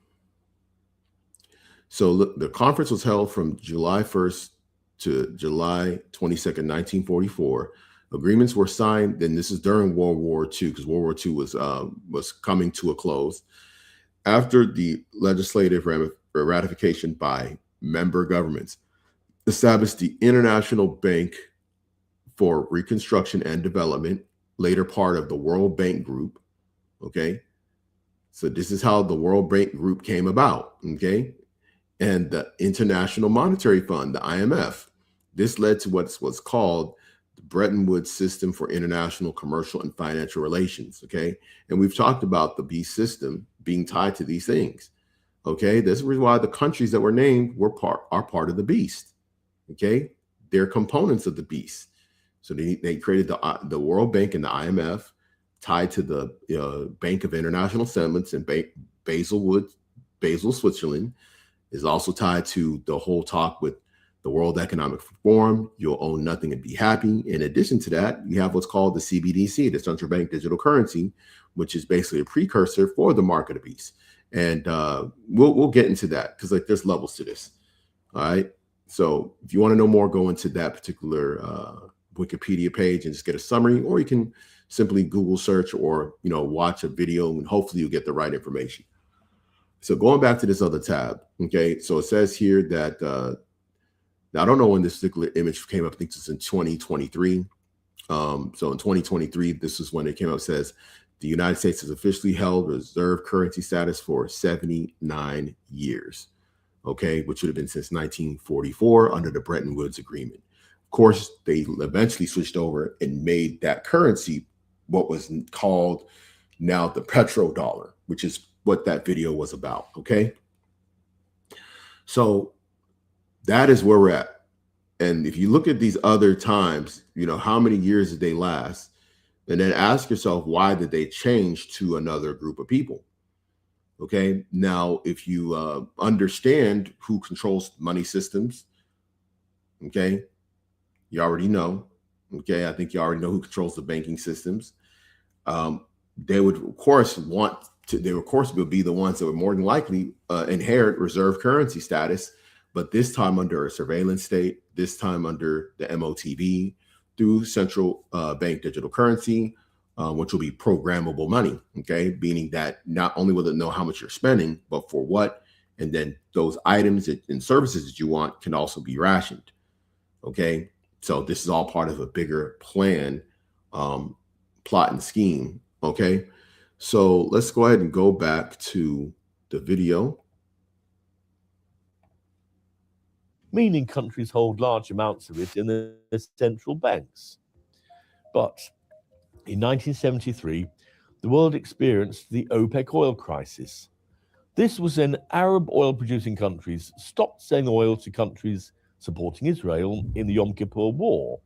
So look, the conference was held from July 1st to July 22nd, 1944. Agreements were signed. Then this is during World War II, because World War II was coming to a close. After the legislative ratification by member governments, established the International Bank for Reconstruction and Development, later part of the World Bank Group. Okay. So this is how the World Bank Group came about. Okay. And the International Monetary Fund, the IMF. This led to what's called the Bretton Woods System for International Commercial and Financial Relations. Okay. And we've talked about the beast system being tied to these things. Okay. This is why the countries that were named are part of the beast. Okay. They're components of the beast. So they created the World Bank and the IMF, tied to the Bank of International Settlements in Basel, Switzerland. Is also tied to the whole talk with the World Economic Forum. You'll own nothing and be happy. In addition to that, you have what's called the CBDC, the central bank digital currency, which is basically a precursor for the market of beast. And we'll get into that because like there's levels to this. All right. So if you want to know more, go into that particular Wikipedia page and just get a summary, or you can simply Google search or watch a video, and hopefully you'll get the right information. So going back to this other tab, okay. So it says here that now I don't know when this particular image came up. I think it's in 2023. So in 2023, this is when it came up. It says the United States has officially held reserve currency status for 79 years. Okay, which would have been since 1944 under the Bretton Woods Agreement. Of course, they eventually switched over and made that currency what was called now the petrodollar, which is what that video was about. Okay, so that is where we're at. And if you look at these other times, how many years did they last? And then ask yourself, why did they change to another group of people? Okay, now if you understand who controls money systems, okay, you already know. Okay, I think you already know who controls the banking systems. They would, of course, would be the ones that would more than likely inherit reserve currency status, but this time under a surveillance state, this time under the MOTB through central bank digital currency. Which will be programmable money, okay? Meaning that not only will it know how much you're spending, but for what, and then those items and services that you want can also be rationed, okay? So this is all part of a bigger plan, plot and scheme, okay? So let's go ahead and go back to the video. Meaning countries hold large amounts of it in their central banks. But in 1973, the world experienced the OPEC oil crisis. This was when Arab oil-producing countries stopped selling oil to countries supporting Israel in the Yom Kippur War.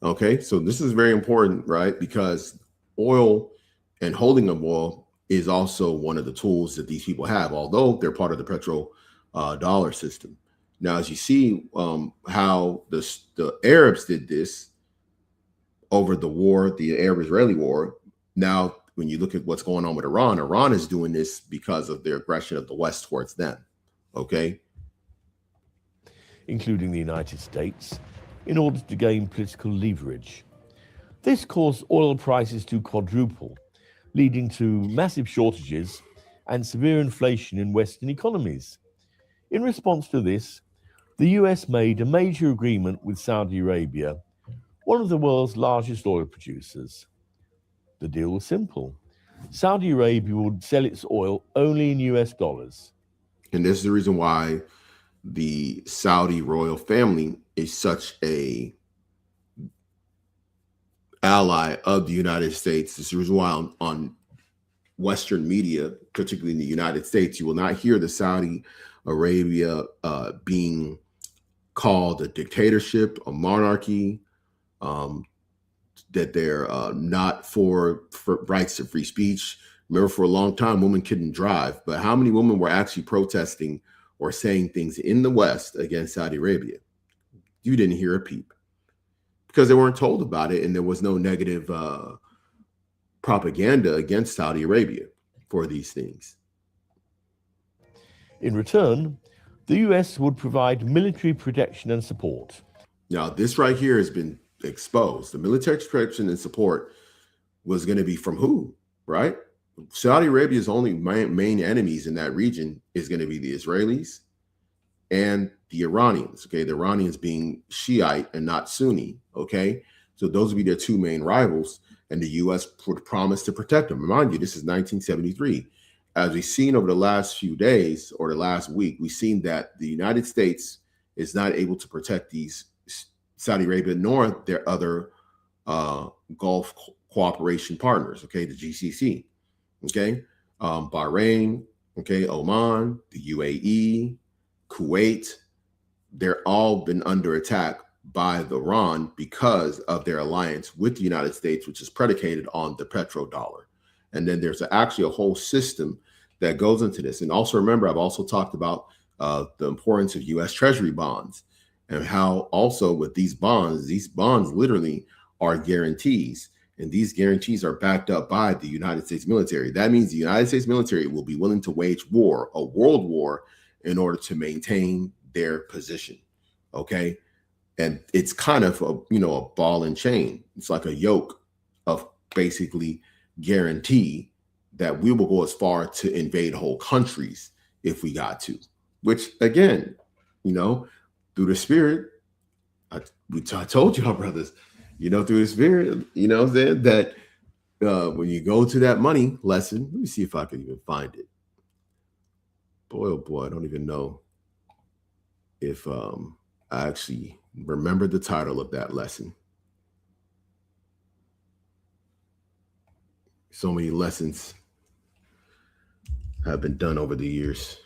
Okay, so this is very important, right? Because oil and holding of oil is also one of the tools that these people have, although they're part of the petrodollar system. Now, as you see how the Arabs did this over the war, the Arab-Israeli war. Now, when you look at what's going on with Iran, Iran is doing this because of their aggression of the West towards them, okay? Including the United States, in order to gain political leverage. This caused oil prices to quadruple, leading to massive shortages and severe inflation in Western economies. In response to this, the US made a major agreement with Saudi Arabia, one of the world's largest oil producers. The deal was simple. Saudi Arabia would sell its oil only in US dollars. And this is the reason why the Saudi royal family is such a ally of the United States. This is the reason why on Western media, particularly in the United States, you will not hear the Saudi Arabia being called a dictatorship, a monarchy, that they're not for rights to free speech. Remember, for a long time, women couldn't drive, but how many women were actually protesting or saying things in the West against Saudi Arabia? You didn't hear a peep because they weren't told about it, and there was no negative propaganda against Saudi Arabia for these things. In return, the US would provide military protection and support. Now, this right here has been exposed. The military protection and support was going to be from who, right? Saudi Arabia's only main enemies in that region is going to be the Israelis and the Iranians, okay? The Iranians being Shiite and not Sunni, okay? So those would be their two main rivals, and the U.S. would promise to protect them. Remind you, this is 1973. As we've seen over the last few days or the last week, we've seen that the United States is not able to protect these Saudi Arabia nor their other Gulf cooperation partners, okay, the GCC, okay, Bahrain, okay, Oman, the UAE, Kuwait, they're all been under attack by the Iran because of their alliance with the United States, which is predicated on the petrodollar. And then there's actually a whole system that goes into this. And also remember, I've also talked about the importance of U.S. Treasury bonds, and how also with these bonds literally are guarantees. And these guarantees are backed up by the United States military. That means the United States military will be willing to wage war, a world war, in order to maintain their position. Okay. And it's kind of a ball and chain. It's like a yoke of basically guarantee that we will go as far to invade whole countries if we got to, which again, through the spirit, I told y'all brothers, through the spirit, that when you go to that money lesson, let me see if I can even find it. Boy, oh boy, I don't even know if I actually remember the title of that lesson. So many lessons have been done over the years.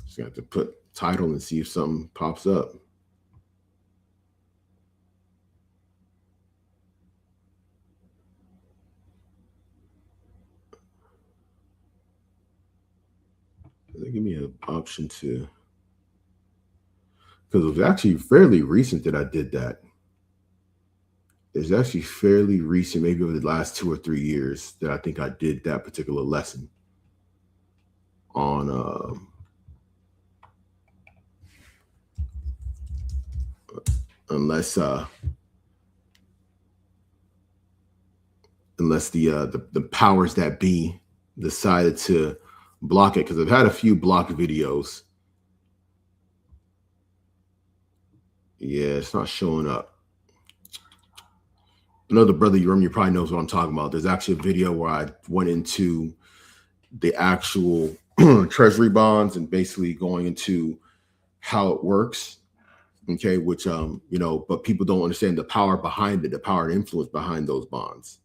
Just have to put title and see if something pops up. They give me an option to, because it was actually fairly recent that I did that. It's actually fairly recent, maybe over the last 2 or 3 years, that I think I did that particular lesson on unless the powers that be decided to block it, because I've had a few blocked videos. Yeah, it's not showing up. Another brother, you probably knows what I'm talking about. There's actually a video where I went into the actual treasury bonds and basically going into how it works. Okay, which but people don't understand the power behind it, the power and influence behind those bonds.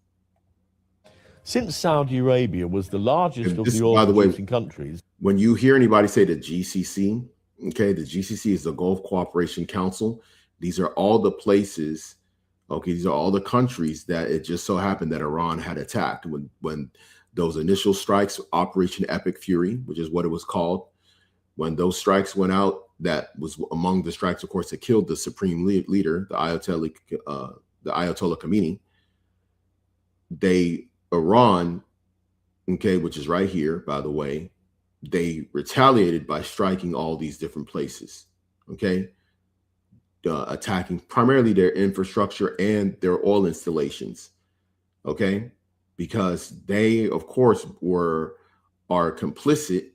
Since Saudi Arabia was the largest of the oil-producing countries. When you hear anybody say the GCC, okay, the GCC is the Gulf Cooperation Council. These are all the places, okay, these are all the countries that it just so happened that Iran had attacked when those initial strikes, Operation Epic Fury, which is what it was called, when those strikes went out, that was among the strikes, of course, that killed the supreme leader, the Ayatollah Khomeini. Iran, okay, which is right here, by the way, they retaliated by striking all these different places, okay, attacking primarily their infrastructure and their oil installations, okay, because they, of course, are complicit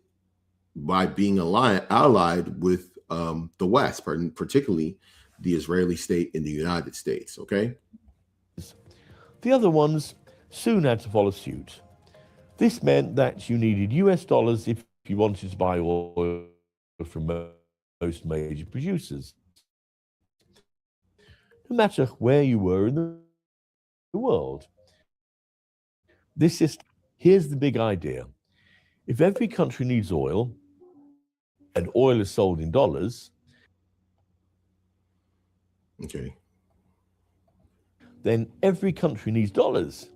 by being allied with the West, particularly the Israeli state in the United States, okay? The other ones soon had to follow suit. This meant that you needed US dollars if you wanted to buy oil from most major producers, no matter where you were in the world. Here's the big idea. If every country needs oil, and oil is sold in dollars, okay, then every country needs dollars.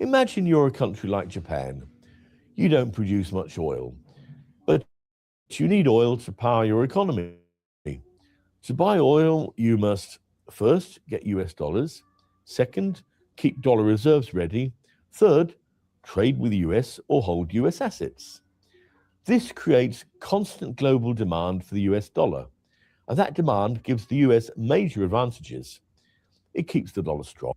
Imagine you're a country like Japan. You don't produce much oil, but you need oil to power your economy. To buy oil, you must first get US dollars. Second, keep dollar reserves ready. Third, trade with the US or hold US assets. This creates constant global demand for the US dollar, and that demand gives the US major advantages. It keeps the dollar strong.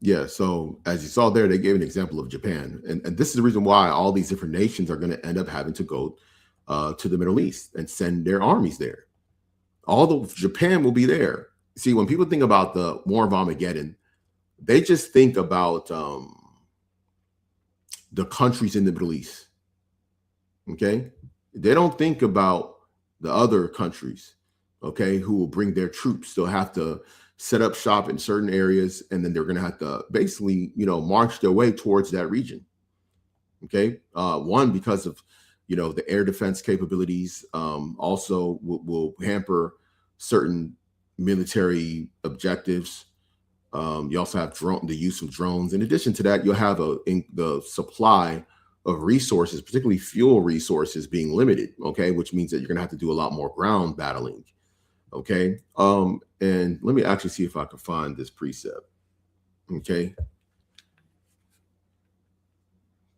Yeah, so as you saw there, they gave an example of Japan. And this is the reason why all these different nations are going to end up having to go to the Middle East and send their armies there. Japan will be there. See, when people think about the War of Armageddon, they just think about the countries in the Middle East. Okay? They don't think about the other countries, okay, who will bring their troops. They'll have to set up shop in certain areas, and then they're going to have to basically, march their way towards that region. Okay. One, because of, the air defense capabilities, also will hamper certain military objectives. You also have the use of drones. In addition to that, you'll have the supply of resources, particularly fuel resources, being limited. Okay, which means that you're going to have to do a lot more ground battling. Okay, and let me actually see if I can find this precept. Okay,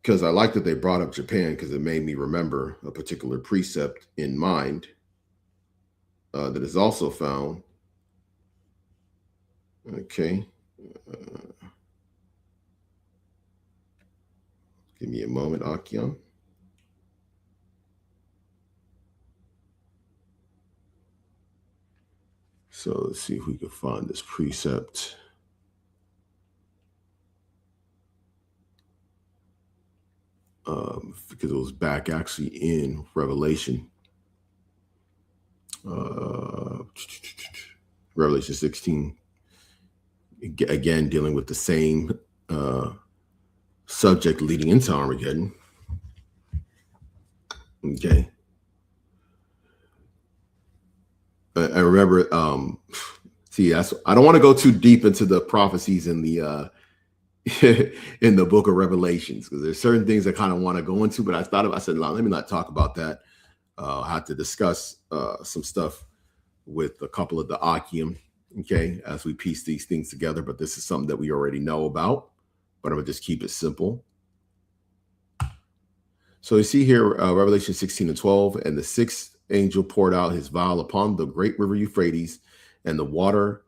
because I like that they brought up Japan, because it made me remember a particular precept in mind that is also found. Okay. Give me a moment, Akian. So let's see if we can find this precept. Because it was back actually in Revelation. Revelation 16. Again, dealing with the same subject leading into Armageddon. Okay. I remember, I don't want to go too deep into the prophecies in the in the book of Revelations, because there's certain things I kind of want to go into, but I said, let me not talk about that. I have to discuss some stuff with a couple of the Akim, okay, as we piece these things together, but this is something that we already know about, but I'm gonna just keep it simple. So you see here, Revelation 16:12, and the sixth angel poured out his vial upon the great river Euphrates, and the water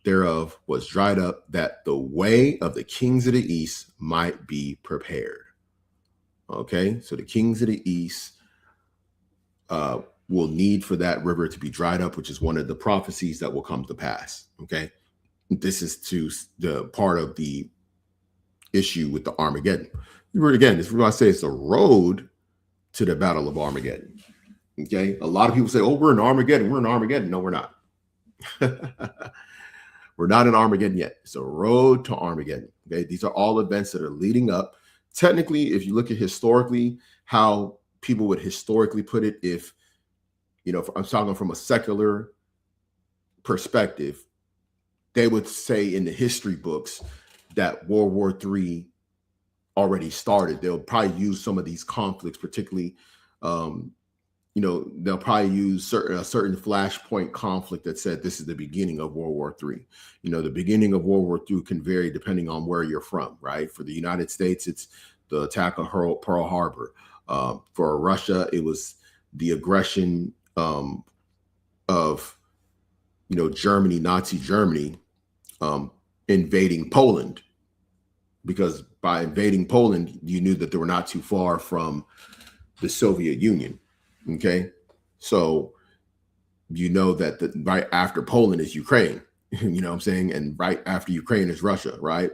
thereof was dried up, that the way of the kings of the east might be prepared. Okay, so the kings of the east will need for that river to be dried up, which is one of the prophecies that will come to pass. Okay, this is to the part of the issue with the Armageddon. Again, this is what I say, it's a road to the battle of Armageddon. Okay, a lot of people say, oh, we're in Armageddon. We're in Armageddon. No, we're not. We're not in Armageddon yet. It's a road to Armageddon. Okay, these are all events that are leading up. Technically, if you look at historically, how people would historically put it, if, if I'm talking from a secular perspective, they would say in the history books that World War III already started. They'll probably use some of these conflicts, particularly, they'll probably use a certain flashpoint conflict that said this is the beginning of World War III. The beginning of World War II can vary depending on where you're from, right? For the United States, it's the attack of Pearl Harbor. For Russia, it was the aggression of, Germany, Nazi Germany, invading Poland, because by invading Poland, you knew that they were not too far from the Soviet Union. Okay, so that right after Poland is Ukraine, what I'm saying, and right after Ukraine is Russia, right?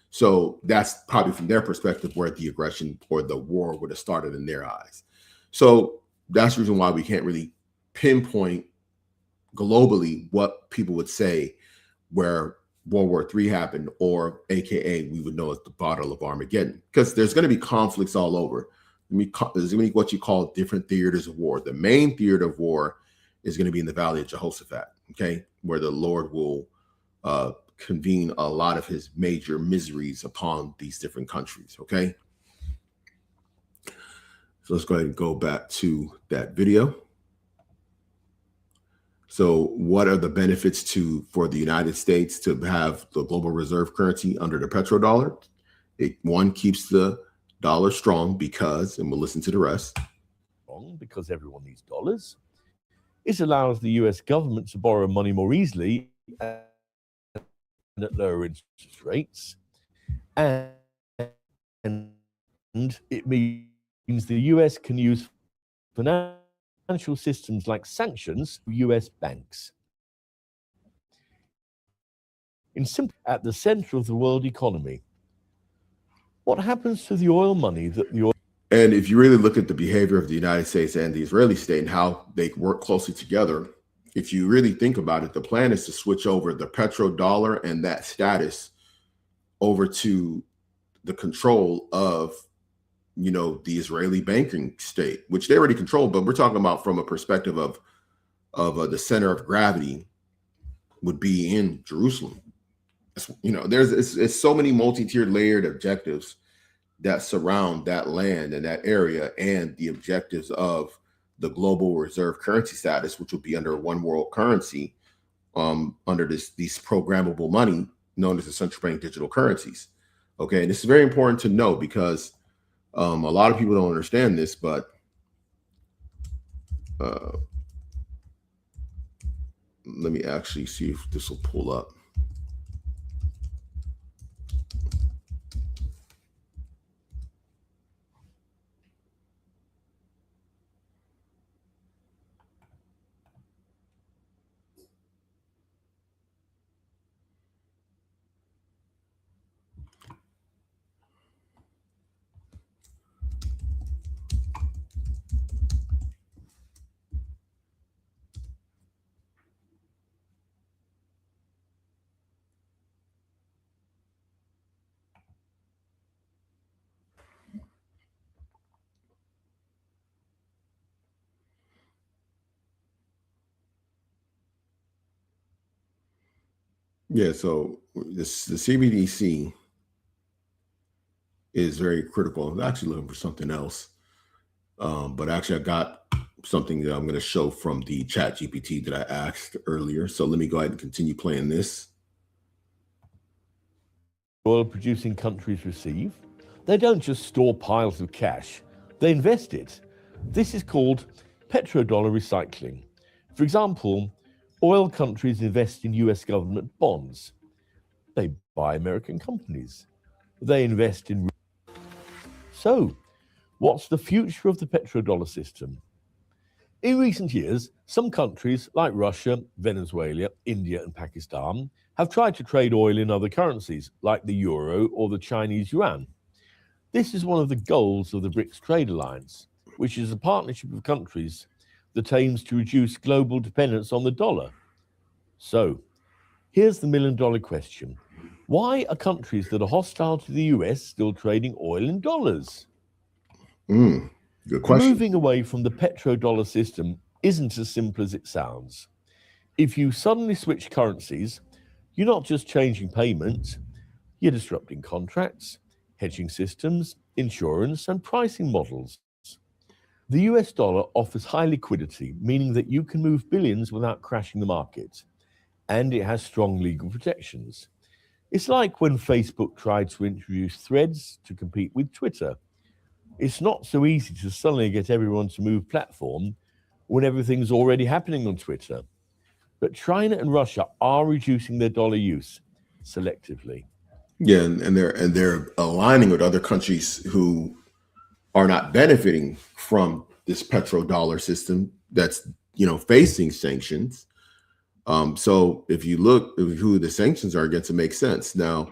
So that's probably from their perspective where the aggression or the war would have started in their eyes. So that's the reason why we can't really pinpoint globally what people would say where World War III happened, or AKA we would know as the Battle of Armageddon, because there's going to be conflicts all over. There's going to be what you call different theaters of war. The main theater of war is going to be in the Valley of Jehoshaphat, okay, where the Lord will convene a lot of his major miseries upon these different countries, okay? So let's go ahead and go back to that video. So what are the benefits for the United States to have the global reserve currency under the petrodollar? One, keeps the dollar strong because, and we'll listen to the rest. Because everyone needs dollars. It allows the US government to borrow money more easily and at lower interest rates. And it means the US can use financial systems like sanctions for US banks. At the center of the world economy. What happens to the oil money that the oil? And if you really look at the behavior of the United States and the Israeli state and how they work closely together, if you really think about it, the plan is to switch over the petrodollar and that status over to the control of, the Israeli banking state, which they already control. But we're talking about from a perspective of the center of gravity would be in Jerusalem. You know, it's so many multi-tiered layered objectives that surround that land and that area, and the objectives of the global reserve currency status, which will be under one world currency, under these programmable money known as the central bank digital currencies. Okay, and this is very important to know because a lot of people don't understand this, but let me actually see if this will pull up. Yeah, so the CBDC is very critical. I'm actually looking for something else. But actually, I got something that I'm going to show from the chat GPT that I asked earlier. So let me go ahead and continue playing this. Oil producing countries receive. They don't just store piles of cash, they invest it. This is called petrodollar recycling. For example, oil countries invest in US government bonds. They buy American companies. They invest in. So, what's the future of the petrodollar system? In recent years, some countries like Russia, Venezuela, India, and Pakistan have tried to trade oil in other currencies like the euro or the Chinese yuan. This is one of the goals of the BRICS trade alliance, which is a partnership of countries that aims to reduce global dependence on the dollar. So, here's the million-dollar question. Why are countries that are hostile to the US still trading oil in dollars? Good question. Moving away from the petrodollar system isn't as simple as it sounds. If you suddenly switch currencies, you're not just changing payments, you're disrupting contracts, hedging systems, insurance, and pricing models. The US dollar offers high liquidity, meaning that you can move billions without crashing the market, and it has strong legal protections. It's like when Facebook tried to introduce Threads to compete with Twitter. It's not so easy to suddenly get everyone to move platform when everything's already happening on Twitter. But China and Russia are reducing their dollar use selectively. Yeah, and they're aligning with other countries who are not benefiting from this petrodollar system that's, facing sanctions. So if you look at who the sanctions are against, it makes sense. Now,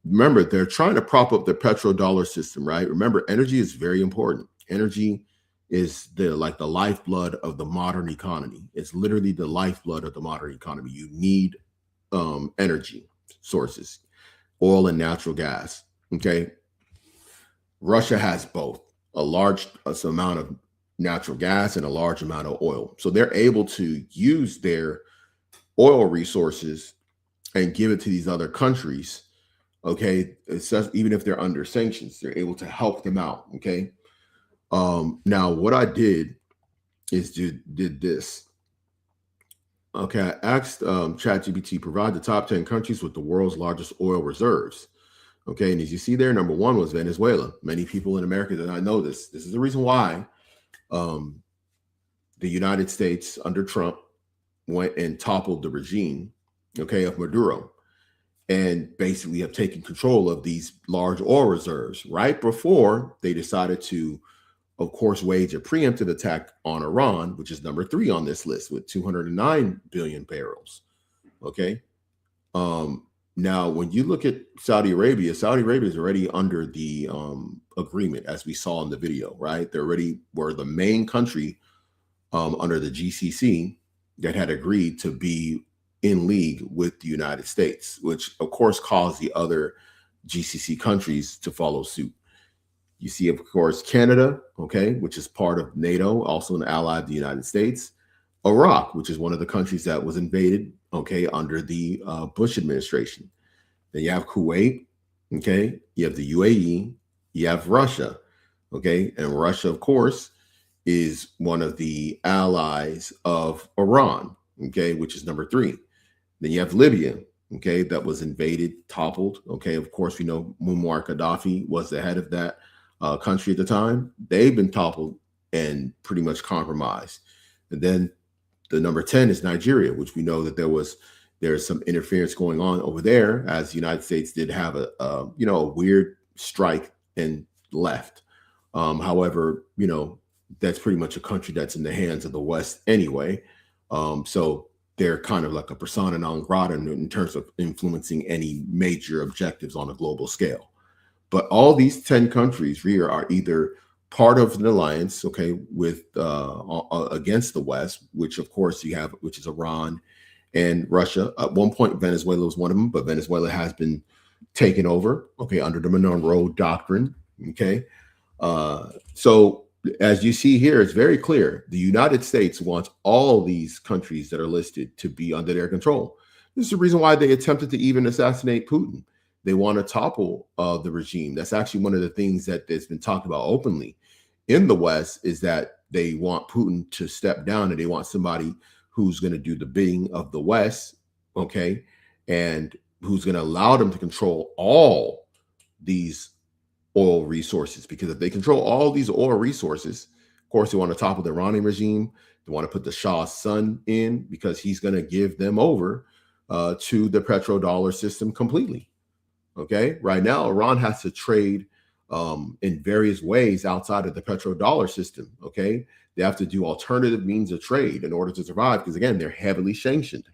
remember, they're trying to prop up the petrodollar system, right? Remember, energy is very important. Energy is the lifeblood of the modern economy. It's literally the lifeblood of the modern economy. You need energy sources, oil and natural gas. Okay. Russia has both a large amount of natural gas and a large amount of oil. So they're able to use their oil resources and give it to these other countries. Okay. It's just, even if they're under sanctions, they're able to help them out. Okay. Now what I did is did this. Okay. I asked ChatGPT, provide the top 10 countries with the world's largest oil reserves. Okay. And as you see there, number one was Venezuela. Many people in America did not know this. This is the reason why the United States under Trump went and toppled the regime, okay, of Maduro, and basically have taken control of these large oil reserves right before they decided to, of course, wage a preemptive attack on Iran, which is number 3 on this list with 209 billion barrels. Okay. Now, when you look at Saudi Arabia is already under the agreement, as we saw in the video, right? They already were the main country under the GCC that had agreed to be in league with the United States, which of course caused the other GCC countries to follow suit. You see, of course, Canada, okay, which is part of NATO, also an ally of the United States. Iraq, which is one of the countries that was invaded, okay, under the Bush administration. Then you have Kuwait, okay? You have the UAE, you have Russia, okay? And Russia, of course, is one of the allies of Iran, okay, which is number 3. Then you have Libya, okay, that was invaded, toppled, okay? Of course, we know Muammar Gaddafi was the head of that country at the time. They've been toppled and pretty much compromised. And then the number 10 is Nigeria, which we know that there's some interference going on over there, as the United States did have a weird strike and left. However, that's pretty much a country that's in the hands of the West anyway. So they're kind of like a persona non grata in terms of influencing any major objectives on a global scale. But all these 10 countries here are either part of an alliance, okay, with against the West, which of course which is Iran and Russia. At one point, Venezuela was one of them, but Venezuela has been taken over, okay, under the Monroe Doctrine, okay. So as you see here, it's very clear. The United States wants all these countries that are listed to be under their control. This is the reason why they attempted to even assassinate Putin. They want to topple the regime. That's actually one of the things that has been talked about openly in the West, is that they want Putin to step down, and they want somebody who's going to do the bidding of the West, okay, and who's going to allow them to control all these oil resources. Because if they control all these oil resources, of course, they want to topple the Iranian regime. They want to put the Shah's son in, because he's going to give them over to the petrodollar system completely. Okay, right now, Iran has to trade in various ways outside of the petrodollar system. Okay, they have to do alternative means of trade in order to survive, because again, they're heavily sanctioned.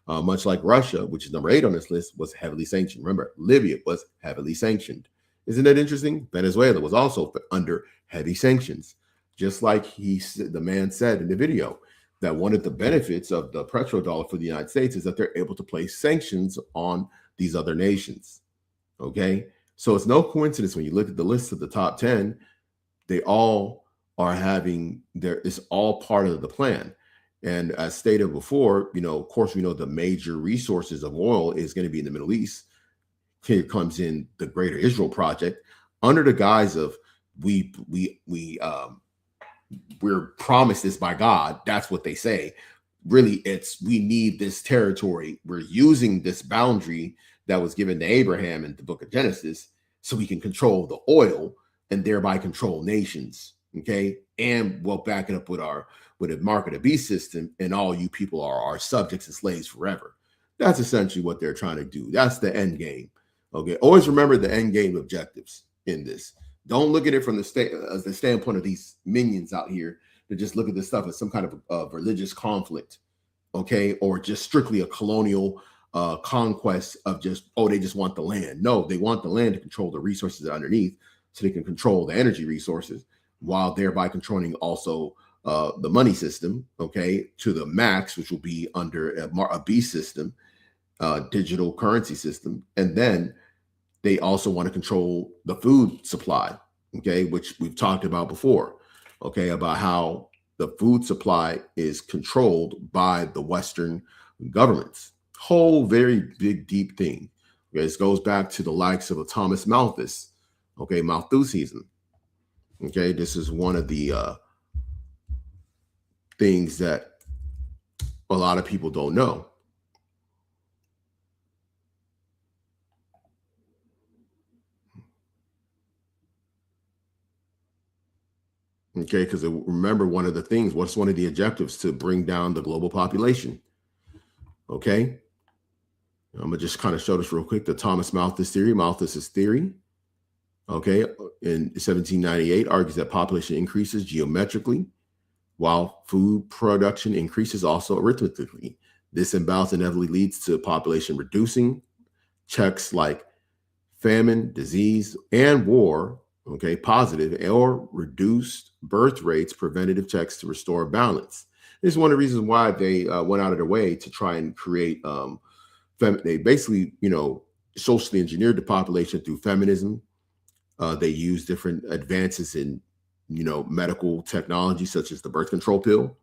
Much like Russia, which is number 8 on this list, was heavily sanctioned. Remember, Libya was heavily sanctioned. Isn't that interesting? Venezuela was also under heavy sanctions. Just like the man said in the video, that one of the benefits of the petrodollar for the United States is that they're able to place sanctions on these other nations. Okay, so it's no coincidence when you look at the list of the top 10, they all are it's all part of the plan. And as stated before, of course, we know the major resources of oil is going to be in the Middle East. Here comes in the Greater Israel Project, under the guise of we're promised this by God. That's what they say. Really, it's we need this territory. We're using this boundary that was given to Abraham in the book of Genesis, so we can control the oil and thereby control nations. Okay, and we'll back it up with a mark of the beast system, and all you people are our subjects and slaves forever. That's essentially what they're trying to do. That's the end game. Okay, always remember the end game objectives in this. Don't look at it from the standpoint of these minions out here that just look at this stuff as some kind of religious conflict, okay, or just strictly a colonial conquest of they just want the land. No, they want the land to control the resources underneath, so they can control the energy resources, while thereby controlling also the money system, okay, to the max, which will be under a beast system, digital currency system. And then they also want to control the food supply, okay, which we've talked about before, okay, about how the food supply is controlled by the Western governments. Whole very big, deep thing. Okay, this goes back to the likes of a Thomas Malthus, okay, Malthusianism. Okay, this is one of the things that a lot of people don't know. Okay, because remember, one of the things, what's one of the objectives? To bring down the global population. Okay, I'm gonna just kind of show this real quick. The Thomas Malthus theory, Malthus's theory, okay, in 1798 argues that population increases geometrically while food production increases also arithmetically. This imbalance inevitably leads to population reducing. Checks like famine, disease, and war, okay, positive or reduced birth rates, preventative checks to restore balance. This is one of the reasons why they went out of their way to try and create, they basically, socially engineered the population through feminism. They used different advances in, medical technology, such as the birth control pill.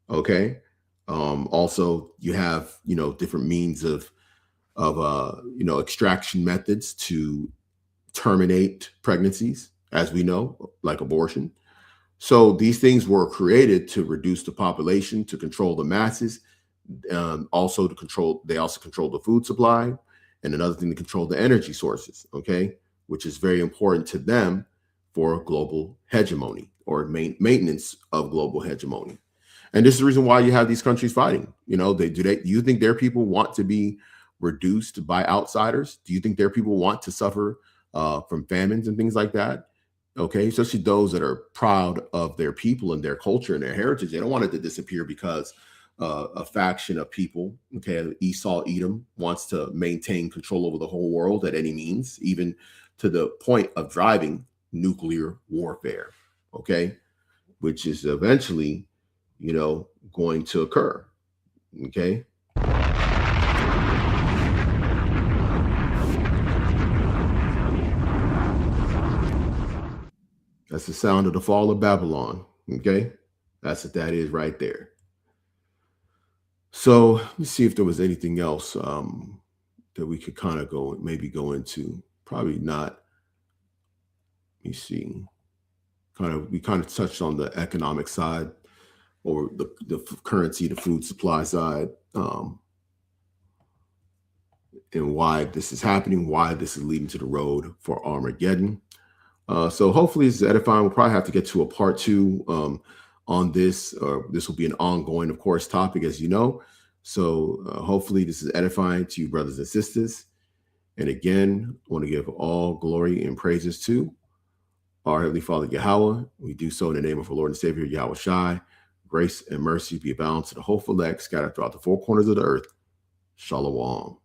Okay. Also, you have, different means of extraction methods to terminate pregnancies, as we know, like abortion. So these things were created to reduce the population, to control the masses, they also control the food supply, and another thing to control the energy sources, okay, which is very important to them for global hegemony or maintenance of global hegemony. And this is the reason why you have these countries fighting. Do you think their people want to be reduced by outsiders? Do you think their people want to suffer from famines and things like that? Okay, especially those that are proud of their people and their culture and their heritage. They don't want it to disappear because a faction of people, okay, Esau Edom, wants to maintain control over the whole world at any means, even to the point of driving nuclear warfare, okay, which is eventually, going to occur, okay? That's the sound of the fall of Babylon, okay? That's what that is right there. So let's see if there was anything else that we could kind of go into. Probably not. Let me see. We kind of touched on the economic side, or the currency, the food supply side, and why this is happening, why this is leading to the road for Armageddon. So hopefully this is edifying. We'll probably have to get to a part 2 on this, or this will be an ongoing, of course, topic, as you know. So hopefully this is edifying to you, brothers and sisters. And again, I want to give all glory and praises to our Heavenly Father, Yahweh. We do so in the name of our Lord and Savior, Yahweh Shai. Grace and mercy be abound to the hopeful elect scattered throughout the 4 corners of the earth. Shalom.